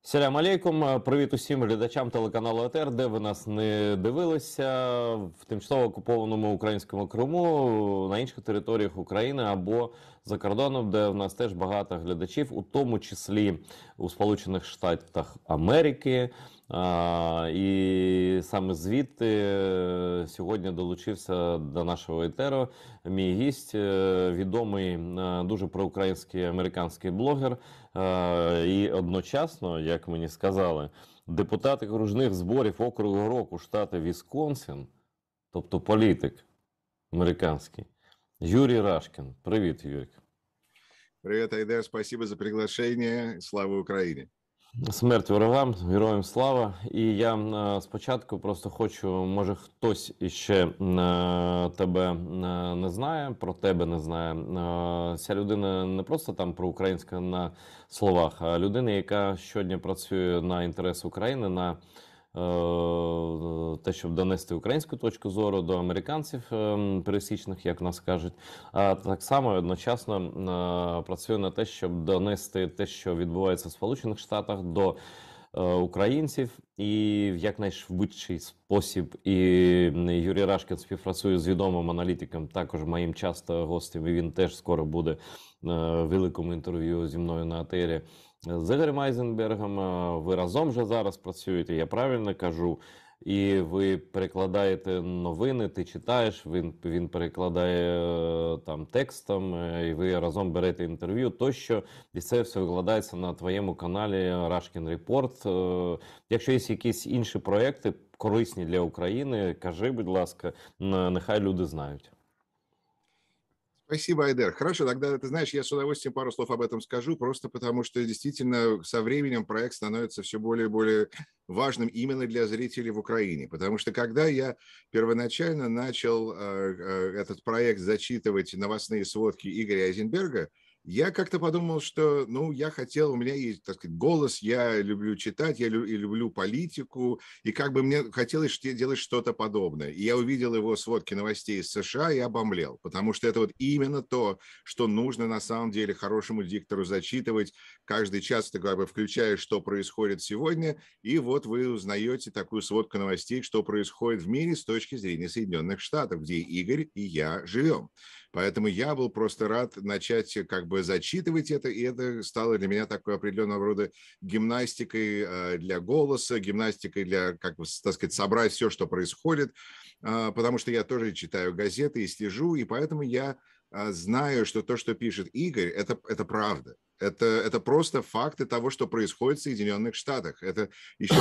Салям алейкум, привіт усім глядачам телеканалу АТР, де ви нас не дивилися, в тимчасово окупованому українському Криму, на інших територіях України або за кордоном, де в нас теж багато глядачів, у тому числі у Сполучених Штатах Америки. І саме звідти сьогодні долучився до нашого етеру мій гість, відомий дуже проукраїнський американський блогер, і одночасно, як мені сказали, депутат окружних зборів округу року штату Вісконсин, тобто політик американський, Юрій Рашкін. Привіт, Юрик. Привет, Айдар, спасибо за приглашение. Слава Україні. Смерть ворогам, героям слава. І я спочатку просто хочу, може хтось іще тебе не знає, про тебе не знає. Ця людина не просто там проукраїнська на словах, а людина, яка щодня працює на інтерес України, на те, щоб донести українську точку зору до американців пересічних, як нас кажуть, а так само одночасно працює на те, щоб донести те, що відбувається в Сполучених Штатах, до українців, і в якнайшвидший спосіб. І Юрій Рашкін співпрацює з відомим аналітиком, також моїм часто гостем, і він теж скоро буде в великому інтерв'ю зі мною на АТРі, з Ігорем Айзенбергом. Ви разом вже зараз працюєте, я правильно кажу, і ви перекладаєте новини, ти читаєш, він перекладає там текстом, і ви разом берете інтерв'ю тощо, і це все викладається на твоєму каналі Рашкін Репорт. Якщо є якісь інші проекти корисні для України, кажи, будь ласка, нехай люди знають. Спасибо, Айдар. Хорошо, тогда, ты знаешь, я с удовольствием пару слов об этом скажу, просто потому что действительно со временем проект становится все более и более важным именно для зрителей в Украине. Потому что когда я первоначально начал этот проект зачитывать новостные сводки Игоря Айзенберга, я как-то подумал, что, я хотел, у меня есть, так сказать, голос, я люблю читать, я люблю политику, и как бы мне хотелось делать что-то подобное. И я увидел его сводки новостей из США и обомлел, потому что это вот именно то, что нужно на самом деле хорошему диктору зачитывать каждый час, ты как бы включаешь, что происходит сегодня, и вот вы узнаете такую сводку новостей, что происходит в мире с точки зрения Соединенных Штатов, где Игорь и я живем. Поэтому я был просто рад начать как бы зачитывать это, и это стало для меня такой определенного рода гимнастикой для голоса, гимнастикой для, как бы, так сказать, собрать все, что происходит, потому что я тоже читаю газеты и слежу, и поэтому я знаю, что то, что пишет Игорь, это правда. Это просто факты того, что происходит в Соединенных Штатах. Это еще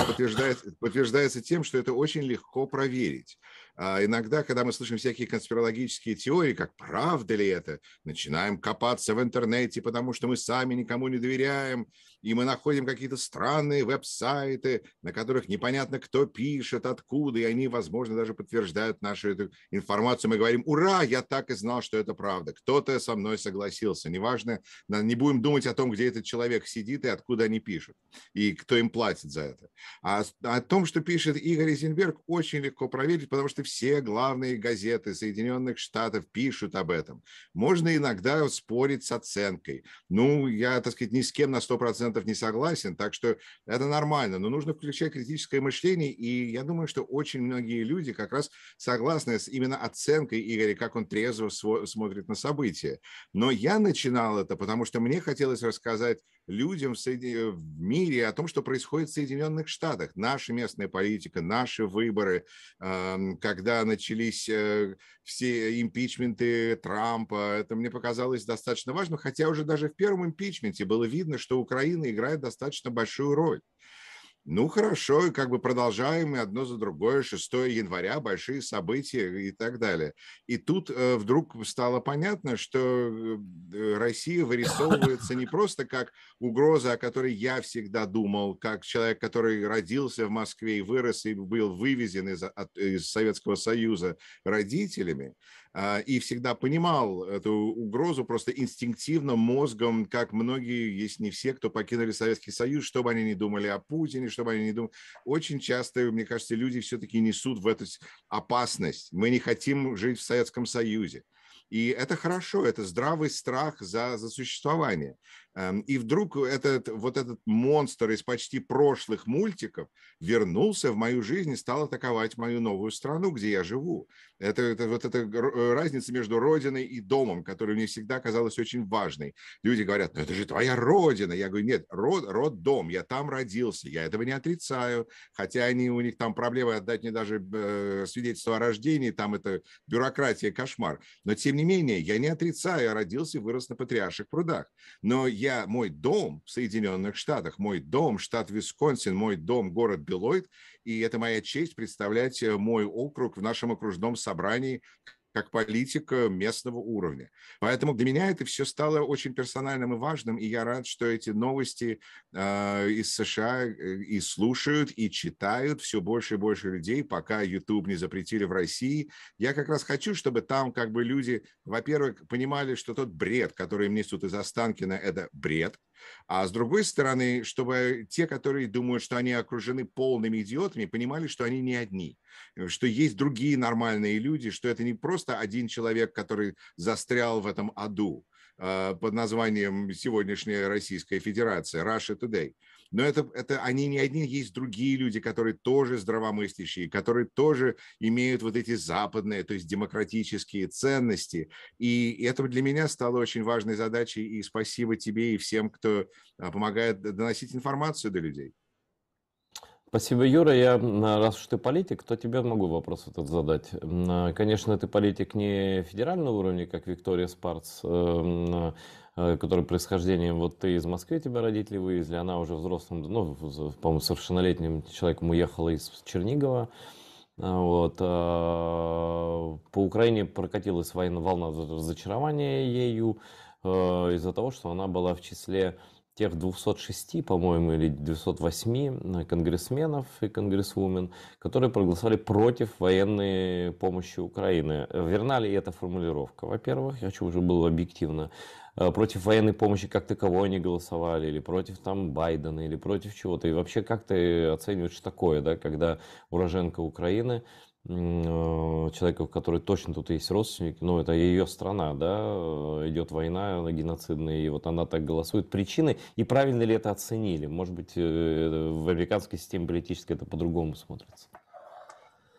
подтверждается тем, что это очень легко проверить. Иногда, когда мы слышим всякие конспирологические теории, как правда ли это, начинаем копаться в интернете, потому что мы сами никому не доверяем, и мы находим какие-то странные веб-сайты, на которых непонятно, кто пишет, откуда, и они, возможно, даже подтверждают нашу эту информацию. Мы говорим: ура, я так и знал, что это правда. Кто-то со мной согласился. Неважно, не будем думать о том, где этот человек сидит и откуда они пишут, и кто им платит за это. А о том, что пишет Игорь Айзенберг, очень легко проверить, потому что все главные газеты Соединенных Штатов пишут об этом. Можно иногда спорить с оценкой. Я, так сказать, ни с кем на 100% не согласен, так что это нормально, но нужно включать критическое мышление, и я думаю, что очень многие люди как раз согласны с именно оценкой Игоря, как он трезво смотрит на события. Но я начинал это, потому что мне хотелось рассказать людям в мире о том, что происходит в Соединенных Штатах. Наша местная политика, наши выборы, когда начались все импичменты Трампа, это мне показалось достаточно важно, хотя уже даже в первом импичменте было видно, что Украина играет достаточно большую роль. Хорошо, как бы продолжаем, и одно за другое, 6 января, большие события и так далее. И тут вдруг стало понятно, что Россия вырисовывается не просто как угроза, о которой я всегда думал, как человек, который родился в Москве и вырос, и был вывезен из Советского Союза родителями, и всегда понимал эту угрозу просто инстинктивно, мозгом, как многие, если не все, кто покинули Советский Союз, что бы они ни думали о Путине, что бы они ни думали. Очень часто, мне кажется, люди все-таки несут в эту опасность. Мы не хотим жить в Советском Союзе. И это хорошо, это здравый страх за существование. И вдруг этот монстр из почти прошлых мультиков вернулся в мою жизнь и стал атаковать мою новую страну, где я живу. Это разница между родиной и домом, которая мне всегда казалась очень важной. Люди говорят, ну это же твоя родина. Я говорю, нет, роддом, я там родился, я этого не отрицаю. Хотя у них там проблемы отдать мне даже свидетельство о рождении, там это бюрократия, кошмар. Но тем не менее, я не отрицаю, я родился и вырос на Патриарших прудах. Но мой дом в Соединенных Штатах, мой дом, штат Висконсин, мой дом, город Белойд, и это моя честь представлять мой округ в нашем окружном собрании как политика местного уровня. Поэтому для меня это все стало очень персональным и важным, и я рад, что эти новости из США и слушают, и читают все больше и больше людей, пока YouTube не запретили в России. Я как раз хочу, чтобы там как бы люди, во-первых, понимали, что тот бред, который им несут из Останкина, это бред, а с другой стороны, чтобы те, которые думают, что они окружены полными идиотами, понимали, что они не одни, что есть другие нормальные люди, что это не просто один человек, который застрял в этом аду под названием сегодняшняя Российская Федерация, Russia Today. Но это они не одни, есть другие люди, которые тоже здравомыслящие, которые тоже имеют вот эти западные, то есть демократические ценности. И это для меня стало очень важной задачей. И спасибо тебе и всем, кто помогает доносить информацию до людей. Спасибо, Юра. Раз уж ты политик, то тебе могу вопрос этот задать. Конечно, ты политик не федерального уровня, как Виктория Спарц, который происхождением, вот ты из Москвы, тебя родители вывезли, она уже взрослым, ну, по-моему, совершеннолетним человеком уехала из Чернигова. Вот. По Украине прокатилась волна разочарования ею из-за того, что она была в числе тех 206, по-моему, или 208 конгрессменов и конгрессвумен, которые проголосовали против военной помощи Украины. Верна ли эта формулировка? Во-первых, я хочу уже было объективно. Против военной помощи как таковой они голосовали, или против там Байдена, или против чего-то. И вообще, как ты оцениваешь такое, да, когда уроженка Украины, человека, у которой точно тут есть родственники, но это ее страна, да, идет война геноцидная, и вот она так голосует. Причины, и правильно ли это оценили? Может быть, в американской системе политической это по-другому смотрится?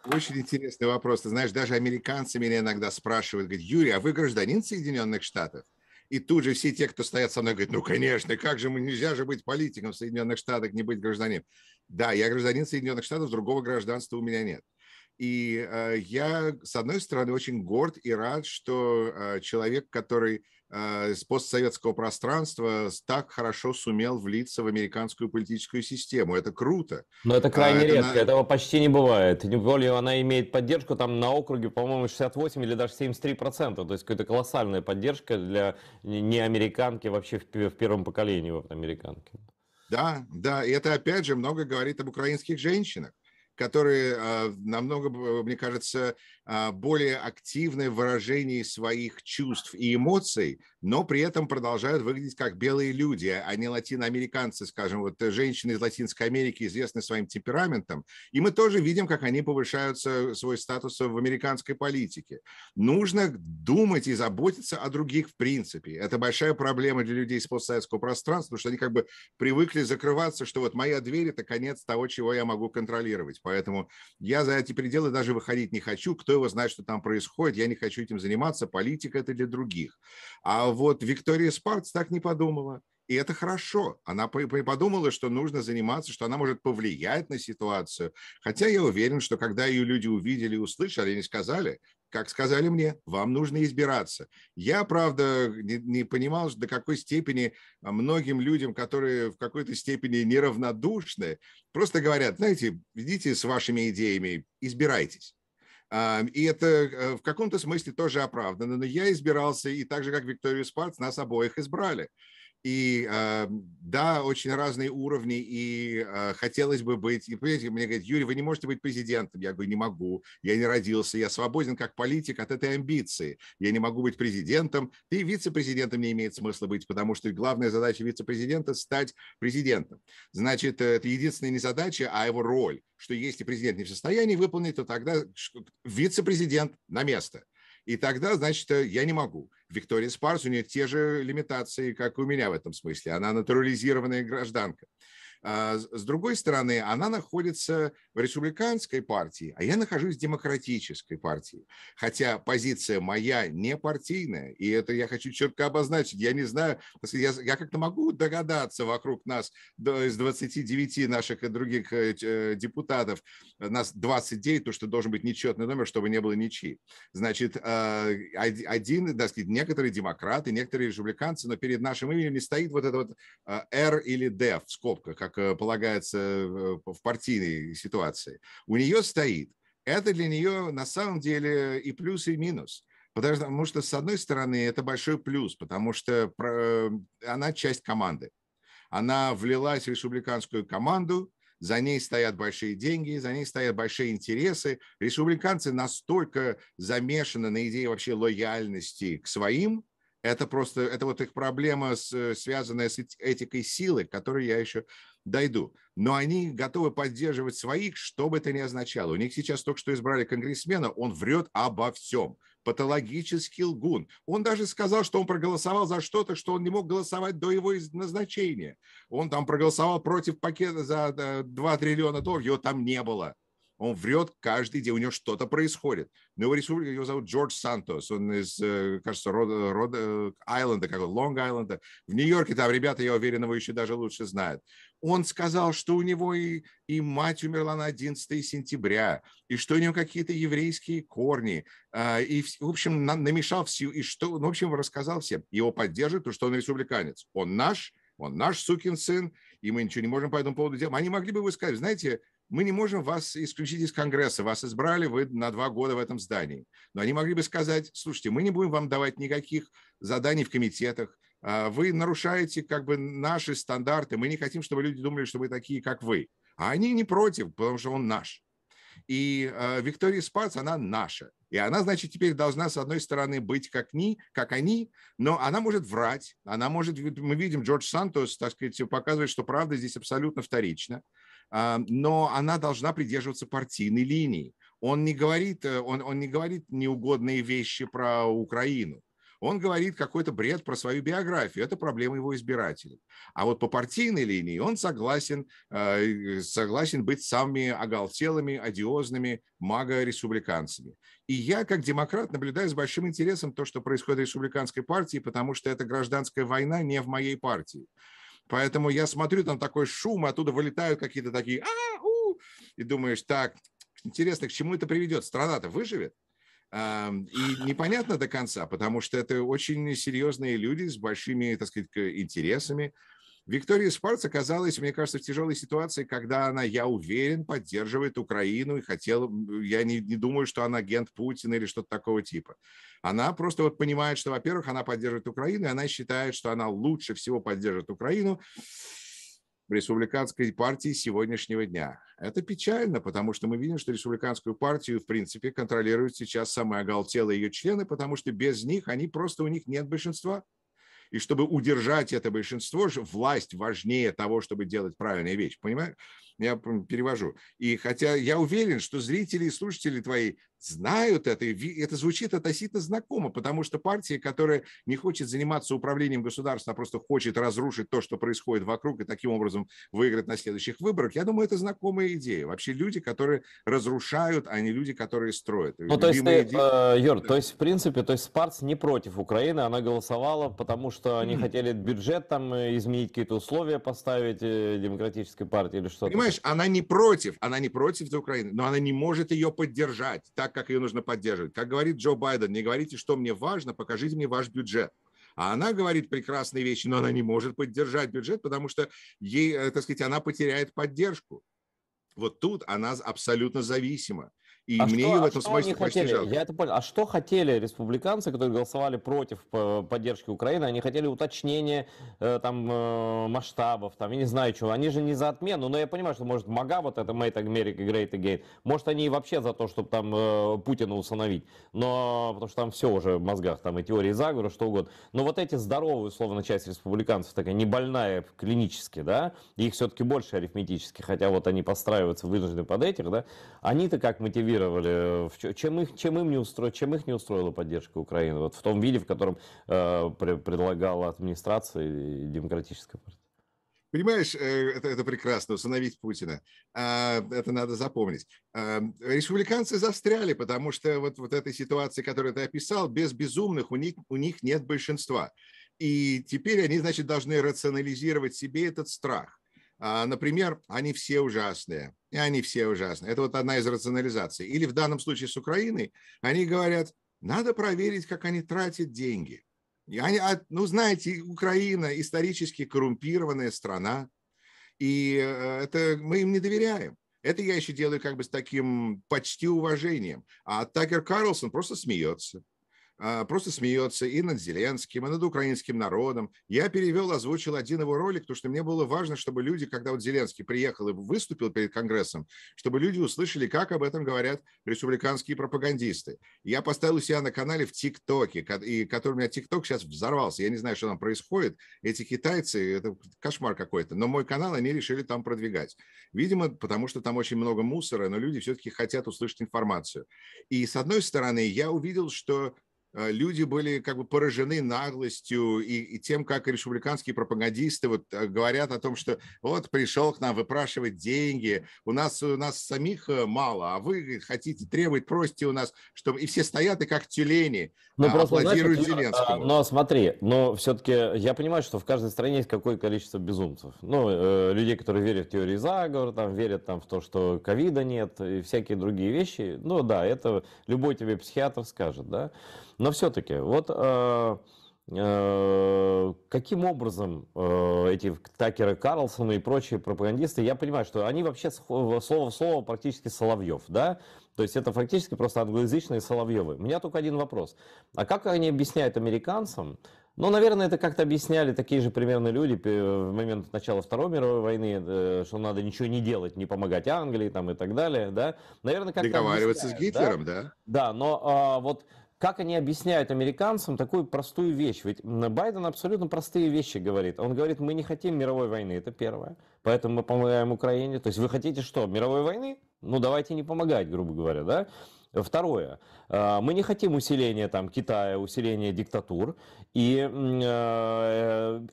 Очень интересный вопрос. Ты знаешь, даже американцы меня иногда спрашивают, говорят, Юрий, а вы гражданин Соединенных Штатов? И тут же все те, кто стоят со мной, говорят, ну, конечно, как же нельзя же быть политиком в Соединенных Штатах, не быть гражданином. Да, я гражданин Соединенных Штатов, другого гражданства у меня нет. И я, с одной стороны, очень горд и рад, что человек, который с постсоветского пространства так хорошо сумел влиться в американскую политическую систему. Это круто. Но это крайне редко, этого почти не бывает. Тем более она имеет поддержку там на округе, по-моему, 68 или даже 73%. То есть какая-то колоссальная поддержка для неамериканки вообще в первом поколении вот, американки. Да, да, и это опять же много говорит об украинских женщинах, которые намного, мне кажется, более активны в выражении своих чувств и эмоций, но при этом продолжают выглядеть как белые люди, а не латиноамериканцы, скажем, вот женщины из Латинской Америки известны своим темпераментом, и мы тоже видим, как они повышают свой статус в американской политике. Нужно думать и заботиться о других в принципе. Это большая проблема для людей из постсоветского пространства, потому что они как бы привыкли закрываться, что вот моя дверь – это конец того, чего я могу контролировать. Поэтому я за эти пределы даже выходить не хочу. Кто его знает, что там происходит? Я не хочу этим заниматься. Политика – это для других. А вот Виктория Спаркс так не подумала. И это хорошо. Она подумала, что нужно заниматься, что она может повлиять на ситуацию. Хотя я уверен, что когда ее люди увидели и услышали, они сказали, как сказали мне, вам нужно избираться. Я, правда, не понимал, до какой степени многим людям, которые в какой-то степени неравнодушны, просто говорят, знаете, идите с вашими идеями, избирайтесь. И это в каком-то смысле тоже оправдано. Но я избирался, и так же, как Виктория Спаркс, нас обоих избрали. И да, очень разные уровни, и хотелось бы быть... И, понимаете, мне говорят, Юрий, вы не можете быть президентом. Я говорю, не могу, я не родился, я свободен как политик от этой амбиции. Я не могу быть президентом, да и вице-президентом не имеет смысла быть, потому что главная задача вице-президента – стать президентом. Значит, это единственная не задача, а его роль, что если президент не в состоянии выполнить, то тогда вице-президент на место. И тогда, значит, я не могу. Виктория Спарс, у нее те же лимитации, как и у меня в этом смысле. Она натурализированная гражданка. С другой стороны, она находится в республиканской партии, а я нахожусь в демократической партии. Хотя позиция моя не партийная, и это я хочу четко обозначить. Я не знаю, я как-то могу догадаться вокруг нас, из 29 наших и других депутатов, нас 29, то, что должен быть нечетный номер, чтобы не было ничьи. Значит, один, так сказать, некоторые демократы, некоторые республиканцы, но перед нашим именем не стоит вот это вот R или D в скобках, как полагается в партийной ситуации. У нее стоит. Это для нее на самом деле и плюс, и минус. Потому что, с одной стороны, это большой плюс, потому что она часть команды. Она влилась в республиканскую команду, за ней стоят большие деньги, за ней стоят большие интересы. Республиканцы настолько замешаны на идее вообще лояльности к своим, это просто, это вот их проблема, связанная с этикой силы, к которой я еще дойду. Но они готовы поддерживать своих, что бы это ни означало. У них сейчас только что избрали конгрессмена, он врет обо всем. Патологический лгун. Он даже сказал, что он проголосовал за что-то, что он не мог голосовать до его назначения. Он там проголосовал против пакета за 2 триллиона долларов, его там не было. Он врет каждый день, у него что-то происходит. Но его республика, его зовут Джордж Сантос, он из, кажется, Айленда, как Лонг-Айленда. В Нью-Йорке там ребята, я уверен, его еще даже лучше знают. Он сказал, что у него и мать умерла на 11 сентября, и что у него какие-то еврейские корни. И, в общем, намешал всю, и что, в общем, рассказал всем. Его поддерживают, потому что он республиканец. Он наш сукин сын, и мы ничего не можем по этому поводу делать. Они могли бы высказать, знаете, мы не можем вас исключить из Конгресса, вас избрали, вы на 2 года в этом здании. Но они могли бы сказать, слушайте, мы не будем вам давать никаких заданий в комитетах, вы нарушаете как бы наши стандарты, мы не хотим, чтобы люди думали, что вы такие, как вы. А они не против, потому что он наш. И Виктория Спарц, она наша. И она, значит, теперь должна, с одной стороны, быть как они, но она может врать. Она может, мы видим, Джордж Сантос, так сказать, показывает, что правда здесь абсолютно вторична. Но она должна придерживаться партийной линии. Он не говорит неугодные вещи про Украину. Он говорит какой-то бред про свою биографию. Это проблема его избирателей. А вот по партийной линии он согласен быть самыми оголтелыми, одиозными маго-республиканцами. И я, как демократ, наблюдаю с большим интересом то, что происходит в республиканской партии, потому что это гражданская война не в моей партии. Поэтому я смотрю, там такой шум, оттуда вылетают какие-то такие и думаешь, так, интересно, к чему это приведет? Страна-то выживет? И непонятно до конца, потому что это очень серьезные люди с большими, так сказать, интересами. Виктория Спарц оказалась, мне кажется, в тяжелой ситуации, когда она, я уверен, поддерживает Украину и хотела, я не думаю, что она агент Путина или что-то такого типа. Она просто вот понимает, что, во-первых, она поддерживает Украину, и она считает, что она лучше всего поддержит Украину в республиканской партии сегодняшнего дня. Это печально, потому что мы видим, что республиканскую партию, в принципе, контролируют сейчас самые оголтелые ее члены, потому что без них, у них нет большинства. И чтобы удержать это большинство, власть важнее того, чтобы делать правильные вещи. Понимаешь? Я перевожу. И хотя я уверен, что зрители и слушатели твои знают это, и это звучит относительно знакомо, потому что партия, которая не хочет заниматься управлением государством, а просто хочет разрушить то, что происходит вокруг, и таким образом выиграть на следующих выборах, я думаю, это знакомая идея. Вообще люди, которые разрушают, а не люди, которые строят. Ну, то есть, Юр, то есть, в принципе, то есть Спарц не против Украины, она голосовала, потому что они хотели бюджет там изменить, какие-то условия поставить демократической партии или что-то. Понимаешь, она не против Украины, но она не может ее поддержать так, как ее нужно поддерживать. Как говорит Джо Байден, не говорите, что мне важно, покажите мне ваш бюджет. А она говорит прекрасные вещи, но она не может поддержать бюджет, потому что ей, так сказать, она потеряет поддержку. Вот тут она абсолютно зависима. И мне ее в этом смысле почти жалко. Я это понял. А что хотели республиканцы, которые голосовали против поддержки Украины? Они хотели уточнения масштабов, я не знаю чего. Они же не за отмену, но я понимаю, что может МАГА, вот это Make America Great Again, может они вообще за то, чтобы там Путина усыновить. Но потому что там все уже в мозгах, там и теории заговора, что угодно. Но вот эти здоровые, условно, часть республиканцев, такая не больная клинически, да, их все-таки больше арифметически, хотя вот они подстраиваются вынуждены под этих, да, они-то как мотивируют реагировали? Чем их не устроила поддержка Украины? Вот в том виде, в котором предлагала администрация и Демократическая партия. Понимаешь, это прекрасно, усыновить Путина. Это надо запомнить. Республиканцы застряли, потому что вот этой ситуации, которую ты описал, без безумных у них нет большинства. И теперь они, значит, должны рационализировать себе этот страх. Например, они все ужасные, и они все ужасные. Это вот одна из рационализаций. Или в данном случае с Украиной они говорят, надо проверить, как они тратят деньги. Ну, знаете, Украина исторически коррумпированная страна, и это мы им не доверяем. Это я еще делаю как бы с таким почти уважением. А Такер Карлсон просто смеется. Просто смеется и над Зеленским, и над украинским народом. Я перевел, озвучил один его ролик, потому что мне было важно, чтобы люди, когда вот Зеленский приехал и выступил перед Конгрессом, чтобы люди услышали, как об этом говорят республиканские пропагандисты. Я поставил у себя на канале в ТикТоке, и который у меня ТикТок сейчас взорвался. Я не знаю, что там происходит. Эти китайцы, это кошмар какой-то. Но мой канал они решили там продвигать. Видимо, потому что там очень много мусора, но люди все-таки хотят услышать информацию. И с одной стороны, я увидел, что люди были как бы поражены наглостью и тем, как республиканские пропагандисты вот говорят о том, что вот пришел к нам выпрашивать деньги, у нас самих мало, а вы хотите требовать, просите у нас, чтобы... И все стоят и как тюлени Ну, просто, аплодируют значит, Зеленскому. но смотри, но все-таки я понимаю, что в каждой стране есть какое количество безумцев. Ну, людей, которые верят в теории заговора, там, верят там, в то, что ковида нет и всякие другие вещи. Ну, да, это любой тебе психиатр скажет, да. Но все-таки, вот каким образом эти Такеры Карлсона и прочие пропагандисты, я понимаю, что они вообще слово в слово практически Соловьев, да? То есть это фактически просто англоязычные Соловьевы. У меня только один вопрос. А как они объясняют американцам? Ну, наверное, это как-то объясняли такие же примерно люди в момент начала Второй мировой войны, что надо ничего не делать, не помогать Англии там, и так далее, да? Наверное, как-то Договариваться с объясняют, да? Гитлером, да? Да, но вот как они объясняют американцам такую простую вещь? Ведь Байден абсолютно простые вещи говорит. Он говорит, мы не хотим мировой войны, это первое. Поэтому мы помогаем Украине. То есть вы хотите что, мировой войны? Ну давайте не помогать, грубо говоря, да? Второе. Мы не хотим усиления там, Китая, усиления диктатур. И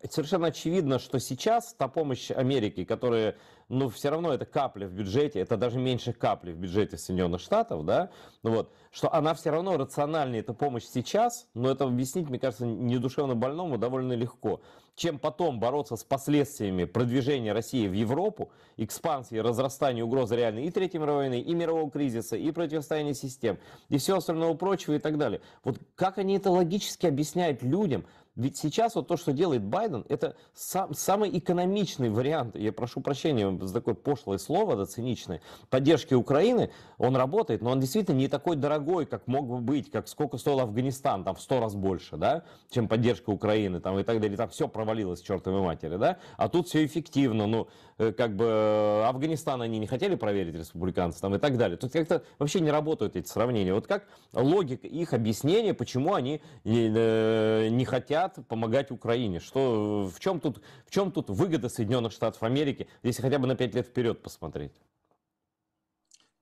совершенно очевидно, что сейчас та помощь Америки, которая, ну, все равно это капля в бюджете, это даже меньше капли в бюджете Соединенных Штатов, да, вот, что она все равно рациональнее, эта помощь сейчас, но это объяснить, мне кажется, недушевно больному довольно легко, чем потом бороться с последствиями продвижения России в Европу, экспансии, разрастания угрозы реальной и Третьей мировой войны, и мирового кризиса, и противостояния систем, и всего остального прочего и так далее. Вот как они это логически объясняют людям? Ведь сейчас вот то, что делает Байден, это самый экономичный вариант, я прошу прощения за такое пошлое слово, да, циничное, поддержки Украины. Он работает, но он действительно не такой дорогой, как мог бы быть, как сколько стоил Афганистан, там в 100 раз больше, да, чем поддержка Украины, там и так далее, там все провалилось к чертовой матери, да, а тут все эффективно, ну, как бы Афганистан они не хотели проверить, республиканцы, там и так далее. Тут как-то вообще не работают эти сравнения. Вот как логика их объяснения, почему они не хотят помогать Украине? Что, в чем тут выгода Соединенных Штатов Америки, если хотя бы на 5 лет вперед посмотреть?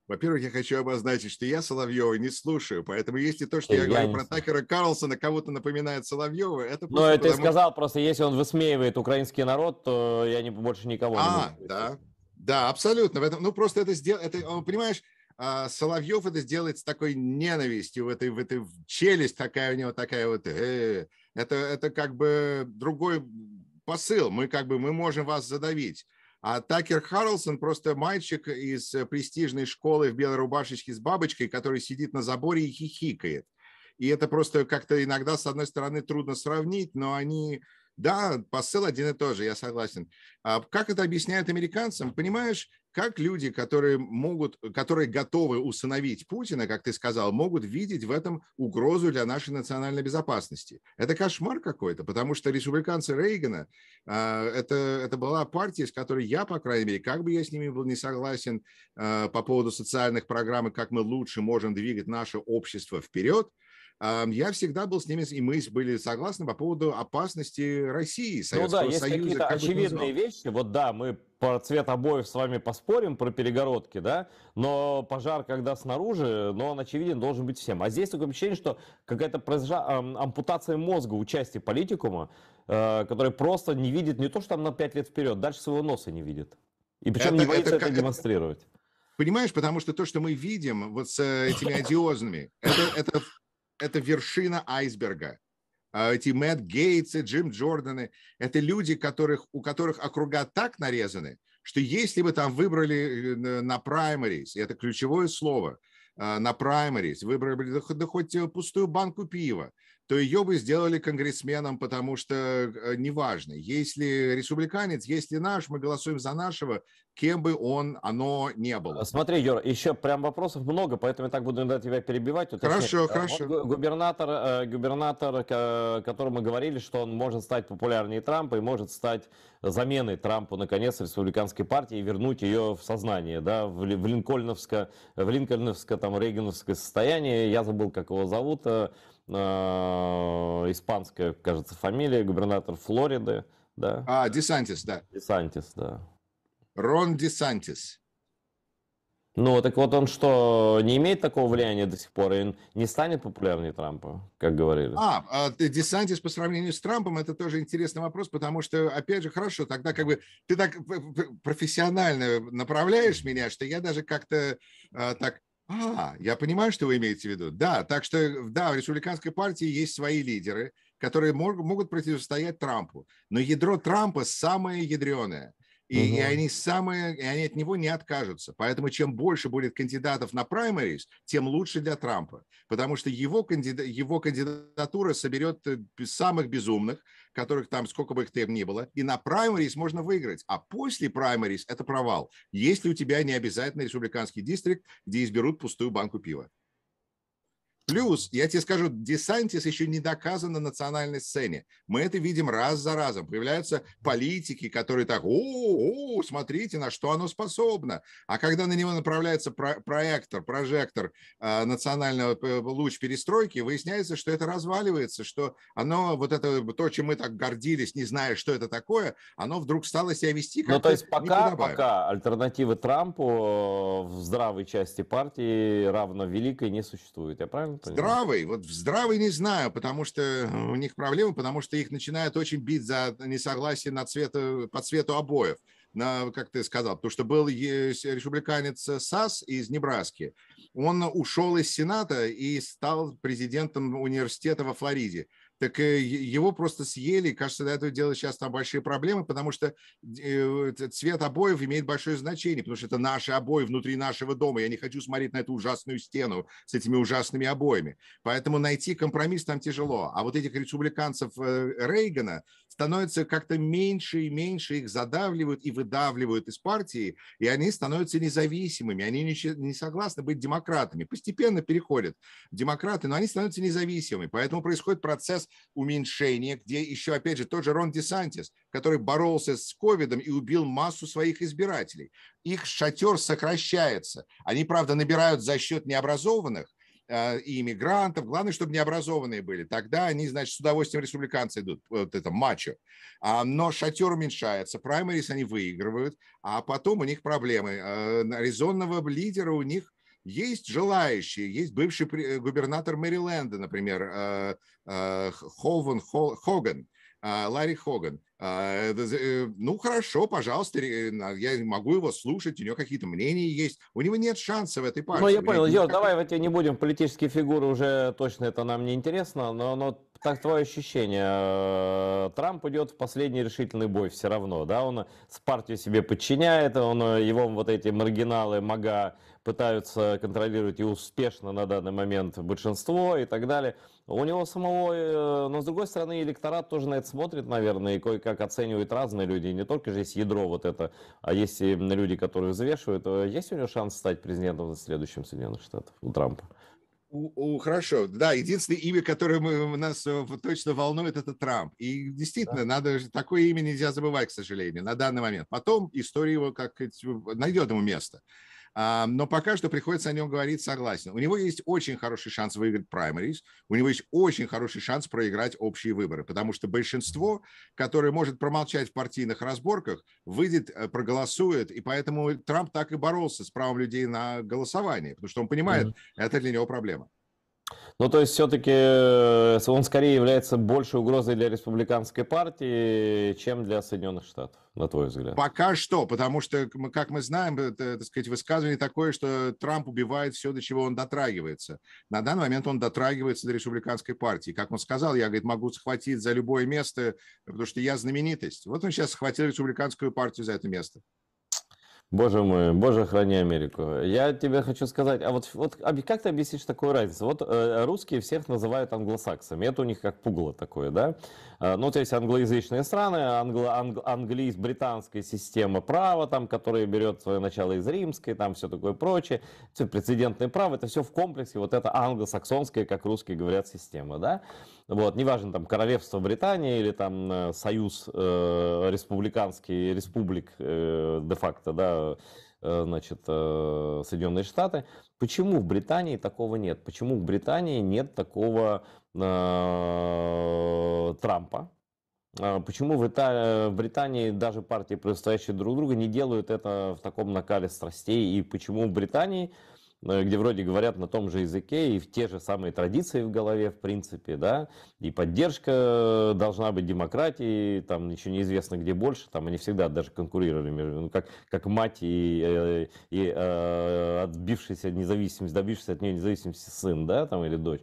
Во-первых, я хочу обозначить, что я Соловьева не слушаю, поэтому если то, что я Я говорю не про слушаю. Такера Карлсона, кого-то напоминает Соловьева, это Но просто это я потому, сказал, просто если он высмеивает украинский народ, то я больше никого не буду говорить. Да, абсолютно. В этом, ну, просто это сделать, понимаешь, Соловьев это сделает с такой ненавистью, в этой челюсть такая у него, такая вот, это как бы другой посыл, мы можем вас задавить. А Такер Карлсон просто мальчик из престижной школы в белой рубашечке с бабочкой, который сидит на заборе и хихикает. И это просто как-то иногда, с одной стороны, трудно сравнить, но они... Да, посыл один и тот же, я согласен. А как это объясняют американцам? Понимаешь, как люди, которые готовы усыновить Путина, как ты сказал, могут видеть в этом угрозу для нашей национальной безопасности? Это кошмар какой-то, потому что республиканцы Рейгана, это была партия, с которой я, по крайней мере, как бы я с ними был не согласен по поводу социальных программ и как мы лучше можем двигать наше общество вперед, Я всегда был с ними, и мы были согласны по поводу опасности России, Ну да, Советского есть Союза, какие-то как бы ты очевидные назвал. вещи. Вот да, мы про цвет обоев с вами поспорим, про перегородки, да, но пожар, когда снаружи, но он очевиден должен быть всем. А здесь такое ощущение, что какая-то произошла ампутация мозга у части политикума, который просто не видит не то, что там на 5 лет вперед, дальше своего носа не видит. И причем Это, не это, боится ка- это это, демонстрировать. понимаешь, потому что то, что мы видим вот с этими одиозными, это вершина айсберга. Эти Мэтт Гейтсы, Джим Джорданы, это люди, у которых округа так нарезаны, что если бы там выбрали на праймарис, и это ключевое слово, на праймарис, выбрали да хоть пустую банку пива, то ее бы сделали конгрессменом, потому что неважно, если республиканец, если наш, мы голосуем за нашего, кем бы оно не было. Смотри, Юр, еще прям вопросов много, поэтому я так буду иногда тебя перебивать, уточнять. Хорошо, Вот хорошо. губернатор, о котором мы говорили, что он может стать популярнее Трампа и может стать заменой Трампу, наконец, республиканской партии и вернуть ее в сознание, да, в линкольновское, там, рейгановское состояние. Я забыл, как его зовут, испанская, кажется, фамилия, губернатор Флориды, да, Десантис, да. Десантис, да. Рон Десантис. Ну, так вот он что, не имеет такого влияния до сих пор, и он не станет популярнее Трампа, как говорили? Десантис по сравнению с Трампом, это тоже интересный вопрос, потому что, опять же, хорошо, тогда как бы ты так профессионально направляешь меня, что я даже как-то так, я понимаю, что вы имеете в виду. Да, так что, да, в республиканской партии есть свои лидеры, которые могут противостоять Трампу, но ядро Трампа самое ядреное. И Мгм. они от него не откажутся. Поэтому чем больше будет кандидатов на праймарис, тем лучше для Трампа. Потому что его кандидатура соберет самых безумных, которых там сколько бы их там ни было. И на праймарис можно выиграть. А после праймарис это провал. Если у тебя не обязательно республиканский дистрикт, где изберут пустую банку пива. Плюс, я тебе скажу, Десантис еще не доказан на национальной сцене. Мы это видим раз за разом. Появляются политики, которые так, смотрите, на что оно способно. А когда на него направляется прожектор национального луч перестройки, выясняется, что это разваливается, что оно, вот это, то, чем мы так гордились, не зная, что это такое, оно вдруг стало себя вести Ну, то как-то есть неподобаемо. пока альтернативы Трампу в здравой части партии равно великой не существует. Я правильно понимаю? Вот в здравый не знаю, потому что у них проблемы, потому что их начинают очень бить за несогласие по цвету обоев. Как ты сказал, потому что был республиканец САС из Небраски, он ушел из Сената и стал президентом университета во Флориде. Так его просто съели, кажется, до этого дела сейчас там большие проблемы, потому что цвет обоев имеет большое значение, потому что это наши обои внутри нашего дома, я не хочу смотреть на эту ужасную стену с этими ужасными обоями. Поэтому найти компромисс там тяжело. А вот этих республиканцев Рейгана становится как-то меньше и меньше, их задавливают и выдавливают из партии, и они становятся независимыми, они не согласны быть демократами, постепенно переходят в демократы, но они становятся независимыми, поэтому происходит процесс уменьшения, где еще, опять же, тот же Рон Десантис, который боролся с ковидом и убил массу своих избирателей. Их шатер сокращается. Они, правда, набирают за счет необразованных, и иммигрантов, главное, чтобы необразованные были. Тогда они, значит, с удовольствием республиканцы идут, вот это мачо. Но шатер уменьшается, праймарис они выигрывают, а потом у них проблемы. Резонного лидера у них есть желающие, есть бывший губернатор Мэриленда, например, Хоган, Ларри Хоган. Ну, хорошо, пожалуйста, я могу его слушать, у него какие-то мнения есть. У него нет шанса в этой Ну, партии. я понял, Юр, давай в эти не будем, политические фигуры уже точно это нам не интересно, но так твое ощущение, Трамп идет в последний решительный бой все равно, да, он с партией себе подчиняет, его вот эти маргиналы, мага пытаются контролировать и успешно на данный момент большинство и так далее. У него самого, но с другой стороны, электорат тоже на это смотрит, наверное, и кое-как оценивают разные люди, не только же есть ядро вот это, а есть и люди, которые взвешивают. Есть у него шанс стать президентом в следующем Соединенных Штатах, у Трампа? Хорошо, да, единственное имя, которое нас точно волнует, это Трамп. И действительно, такое имя нельзя забывать, к сожалению, на данный момент. Потом история его найдет ему место. Но пока что приходится о нем говорить, согласен. У него есть очень хороший шанс выиграть праймерис, у него есть очень хороший шанс проиграть общие выборы, потому что большинство, которое может промолчать в партийных разборках, выйдет, проголосует, и поэтому Трамп так и боролся с правом людей на голосование, потому что он понимает, это для него проблема. Ну, то есть, все-таки он скорее является большей угрозой для республиканской партии, чем для Соединенных Штатов, на твой взгляд? Пока что, потому что, как мы знаем, это, так сказать, высказывание такое, что Трамп убивает все, до чего он дотрагивается. На данный момент он дотрагивается до республиканской партии. Как он сказал, я, говорит, могу схватить за любое место, потому что я знаменитость. Вот он сейчас схватил республиканскую партию за это место. Боже мой, боже, храни Америку. Я тебе хочу сказать, а вот как ты объяснишь такую разницу? Вот русские всех называют англосаксами, это у них как пугало такое, да? Ну, то есть англоязычные страны, британская система права, там, которая берет свое начало из римской, там все такое прочее, все прецедентное право, это все в комплексе, вот это англосаксонская, как русские говорят, система, да? Вот, неважно, там, королевство Британии или там союз республиканский, республик де-факто, да, значит, Соединенные Штаты. Почему в Британии такого нет? Почему в Британии нет такого Трампа? Почему в Британии даже партии, противостоящие друг другу, не делают это в таком накале страстей? И почему в Британии, где вроде говорят на том же языке, и в те же самые традиции в голове, в принципе, да, и поддержка должна быть демократии, там еще неизвестно где больше, там они всегда даже конкурировали, ну, как мать и отбившийся независимость, добившийся от нее независимости сын, да, там, или дочь.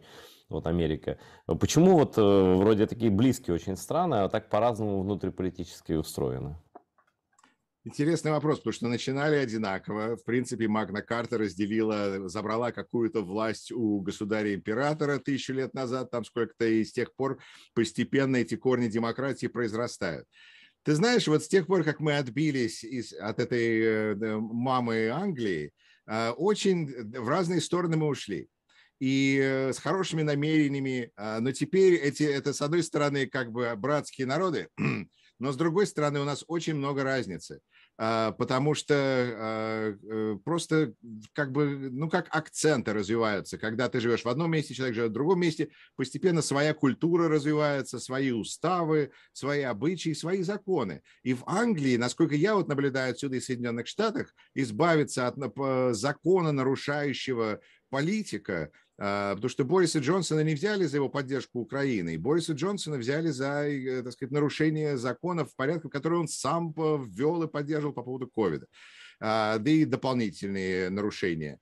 Вот Америка. Почему вот вроде такие близкие очень страны, а так по-разному внутриполитически устроены? Интересный вопрос, потому что начинали одинаково. В принципе, Магна Карта забрала какую-то власть у государя-императора 1000 лет назад, там сколько-то, и с тех пор постепенно эти корни демократии произрастают. Ты знаешь, вот с тех пор, как мы отбились от этой мамы Англии, очень в разные стороны мы ушли. И с хорошими намерениями, но теперь это, с одной стороны, как бы братские народы, но с другой стороны, у нас очень много разницы, потому что просто как бы, ну, как акценты развиваются. Когда ты живешь в одном месте, человек живет в другом месте, постепенно своя культура развивается, свои уставы, свои обычаи, свои законы. И в Англии, насколько я вот наблюдаю отсюда и в Соединенных Штатах, избавиться от закона, нарушающего политика, потому что Бориса Джонсона не взяли за его поддержку Украины, и Бориса Джонсона взяли за, так сказать, нарушение законов в порядке, который он сам ввел и поддерживал по поводу ковида, да и дополнительные нарушения.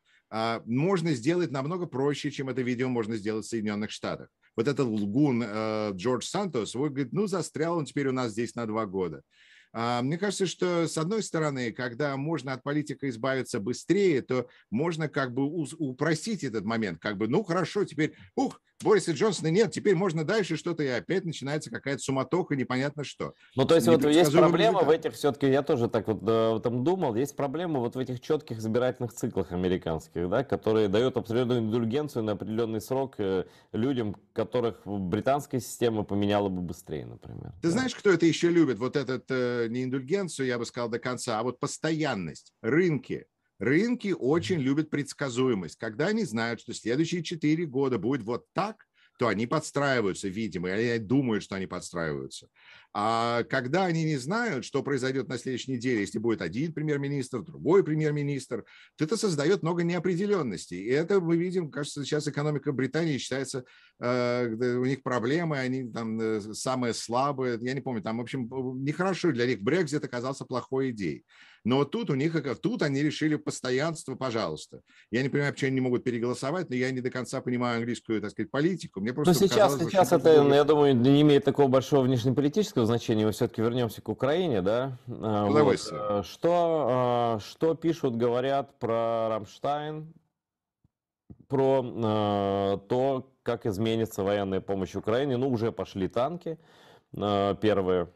Можно сделать намного проще, чем это видео можно сделать в Соединенных Штатах. Вот этот лгун Джордж Сантос, он говорит, ну, застрял он теперь у нас здесь на 2 года. Мне кажется, что, с одной стороны, когда можно от политика избавиться быстрее, то можно как бы упростить этот момент. Как бы, ну, хорошо, теперь, Бориса Джонсона нет, теперь можно дальше что-то, и опять начинается какая-то суматоха, непонятно что. Ну, то есть вот есть проблема в результат. этих все-таки, я тоже так вот там думал, есть проблема вот в этих четких избирательных циклах американских, да, которые дают определенную индульгенцию на определенный срок людям, которых британская система поменяла бы быстрее, например. Ты знаешь, кто это еще любит? Вот этот, не индульгенцию, я бы сказал, до конца, а вот постоянность, рынки. Рынки очень любят предсказуемость. Когда они знают, что следующие 4 года будет вот так, то они подстраиваются, видимо, или они думают, что они подстраиваются. А когда они не знают, что произойдет на следующей неделе, если будет один премьер-министр, другой премьер-министр, то это создает много неопределенностей. И это мы видим, кажется, сейчас экономика Британии считается, у них проблемы, они там самые слабые, я не помню, там, в общем, нехорошо для них. Брексит оказался плохой идеей. Но вот тут у них, тут они решили постоянство, пожалуйста. Я не понимаю, почему они не могут переголосовать, но я не до конца понимаю английскую, так сказать, политику. Мне просто сейчас это, я думаю, не имеет такого большого внешнеполитического значения. Мы все-таки вернемся к Украине, да? Вот. Что пишут, говорят про Рамштайн, про то, как изменится военная помощь Украине. Ну, уже пошли танки первые.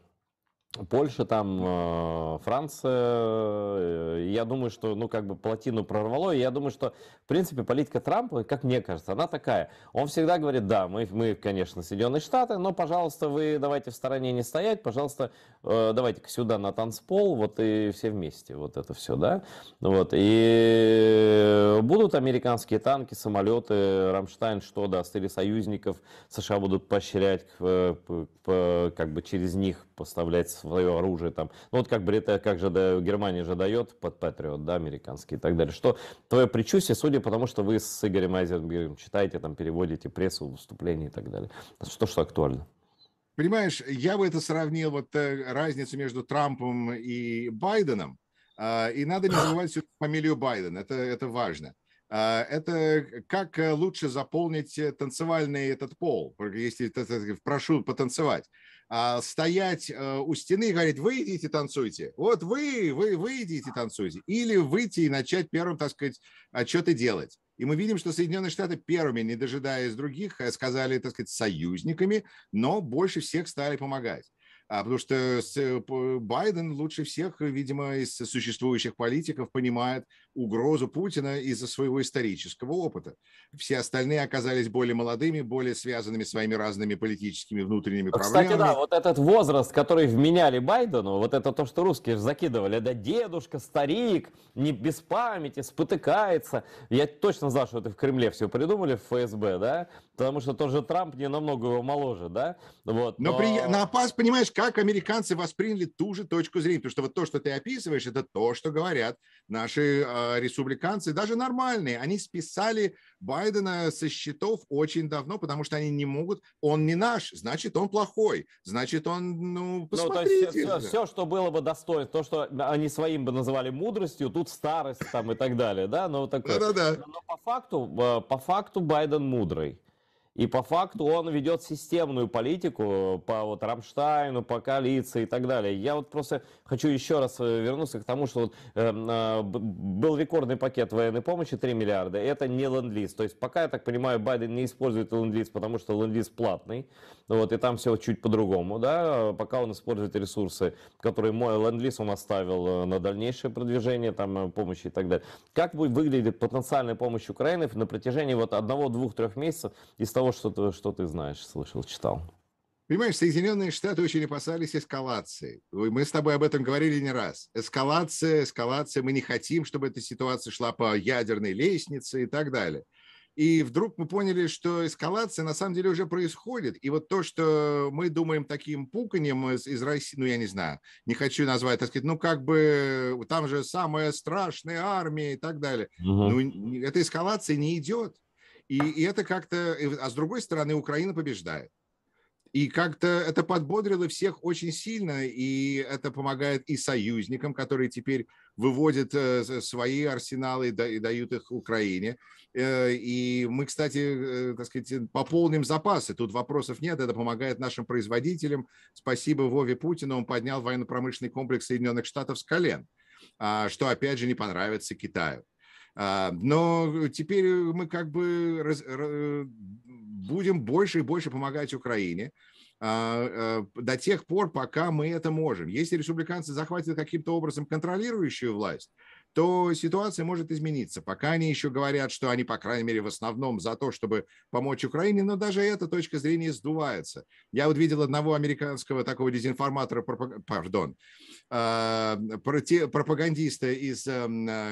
Польша, там, Франция, я думаю, что, ну, как бы плотину прорвало, и я думаю, что, в принципе, политика Трампа, как мне кажется, она такая. Он всегда говорит, да, мы, конечно, Соединенные Штаты, но, пожалуйста, вы давайте в стороне не стоять, пожалуйста, давайте-ка сюда на танцпол, вот и все вместе, вот это все, да, вот, и будут американские танки, самолеты, Рамштайн, что даст, или союзников США будут поощрять, как бы через них поставлять свое оружие там. Ну вот как Британия, как же Германия же дает под Патриот, да, американский и так далее. Что твое предчувствие, судя по тому, что вы с Игорем Айзенбергом читаете, там переводите прессу, выступления и так далее. Что актуально? Понимаешь, я бы это сравнил, вот разницу между Трампом и Байденом. И надо не забывать всю фамилию Байден, это важно. Это как лучше заполнить танцевальный этот пол, если прошу потанцевать. Стоять у стены и говорить, вы идите танцуйте, вот вы идите танцуйте. Или выйти и начать первым, так сказать, что-то делать. И мы видим, что Соединенные Штаты первыми, не дожидаясь других, сказали, так сказать, союзниками, но больше всех стали помогать. Потому что Байден лучше всех, видимо, из существующих политиков понимает угрозу Путина из-за своего исторического опыта. Все остальные оказались более молодыми, более связанными своими разными политическими внутренними Кстати, да, проблемами. вот этот возраст, который вменяли Байдену, вот это то, что русские закидывали, да, дедушка, старик, не без памяти, спотыкается. Я точно знал, что это в Кремле все придумали, в ФСБ, да, потому что тот же Трамп не намного его моложе, да, вот, Но на опас, понимаешь, как американцы восприняли ту же точку зрения, потому что вот то, что ты описываешь, это то, что говорят наши республиканцы, даже нормальные. Они списали Байдена со счетов очень давно, потому что они не могут, он не наш, значит, он плохой, значит, он, ну, ну, то есть посмотрите. все, что было бы достойно, то, что они своим бы называли мудростью, тут старость там и так далее, да, ну, вот такое. Да-да-да. Но по факту Байден мудрый. И по факту он ведет системную политику по вот Рамштайну, по коалиции и так далее. Я вот просто хочу еще раз вернуться к тому, что вот, был рекордный пакет военной помощи 3 миллиарда. Это не ленд-лиз. То есть пока, я так понимаю, Байден не использует ленд-лиз, потому что ленд-лиз платный. Вот, и там все чуть по-другому. Да? Пока он использует ресурсы, которые мой ленд-лиз он оставил на дальнейшее продвижение там, помощи и так далее. Как будет выглядеть потенциальная помощь Украины на протяжении вот 1, 2, 3 месяцев из того, что ты знаешь, слышал, читал? Понимаешь, Соединенные Штаты очень опасались эскалации. Мы с тобой об этом говорили не раз. Эскалация. Мы не хотим, чтобы эта ситуация шла по ядерной лестнице и так далее. И вдруг мы поняли, что эскалация на самом деле уже происходит. И вот то, что мы думаем таким пуканьем из России, ну, я не знаю, не хочу назвать, так сказать, ну, как бы там же самая страшная армия и так далее. Ну, Мгм. эта эскалация не идет. И это как-то... А с другой стороны, Украина побеждает. И как-то это подбодрило всех очень сильно, и это помогает и союзникам, которые теперь выводят свои арсеналы и дают их Украине. И мы, кстати, так сказать, пополним запасы. Тут вопросов нет, это помогает нашим производителям. Спасибо Вове Путину, он поднял военно-промышленный комплекс Соединенных Штатов с колен, что, опять же, не понравится Китаю. Но теперь мы как бы будем больше и больше помогать Украине до тех пор, пока мы это можем. Если республиканцы захватят каким-то образом контролирующую власть, то ситуация может измениться. Пока они еще говорят, что они, по крайней мере, в основном за то, чтобы помочь Украине, но даже эта точка зрения сдувается. Я вот видел одного американского такого дезинформатора, пардон, пропагандиста из,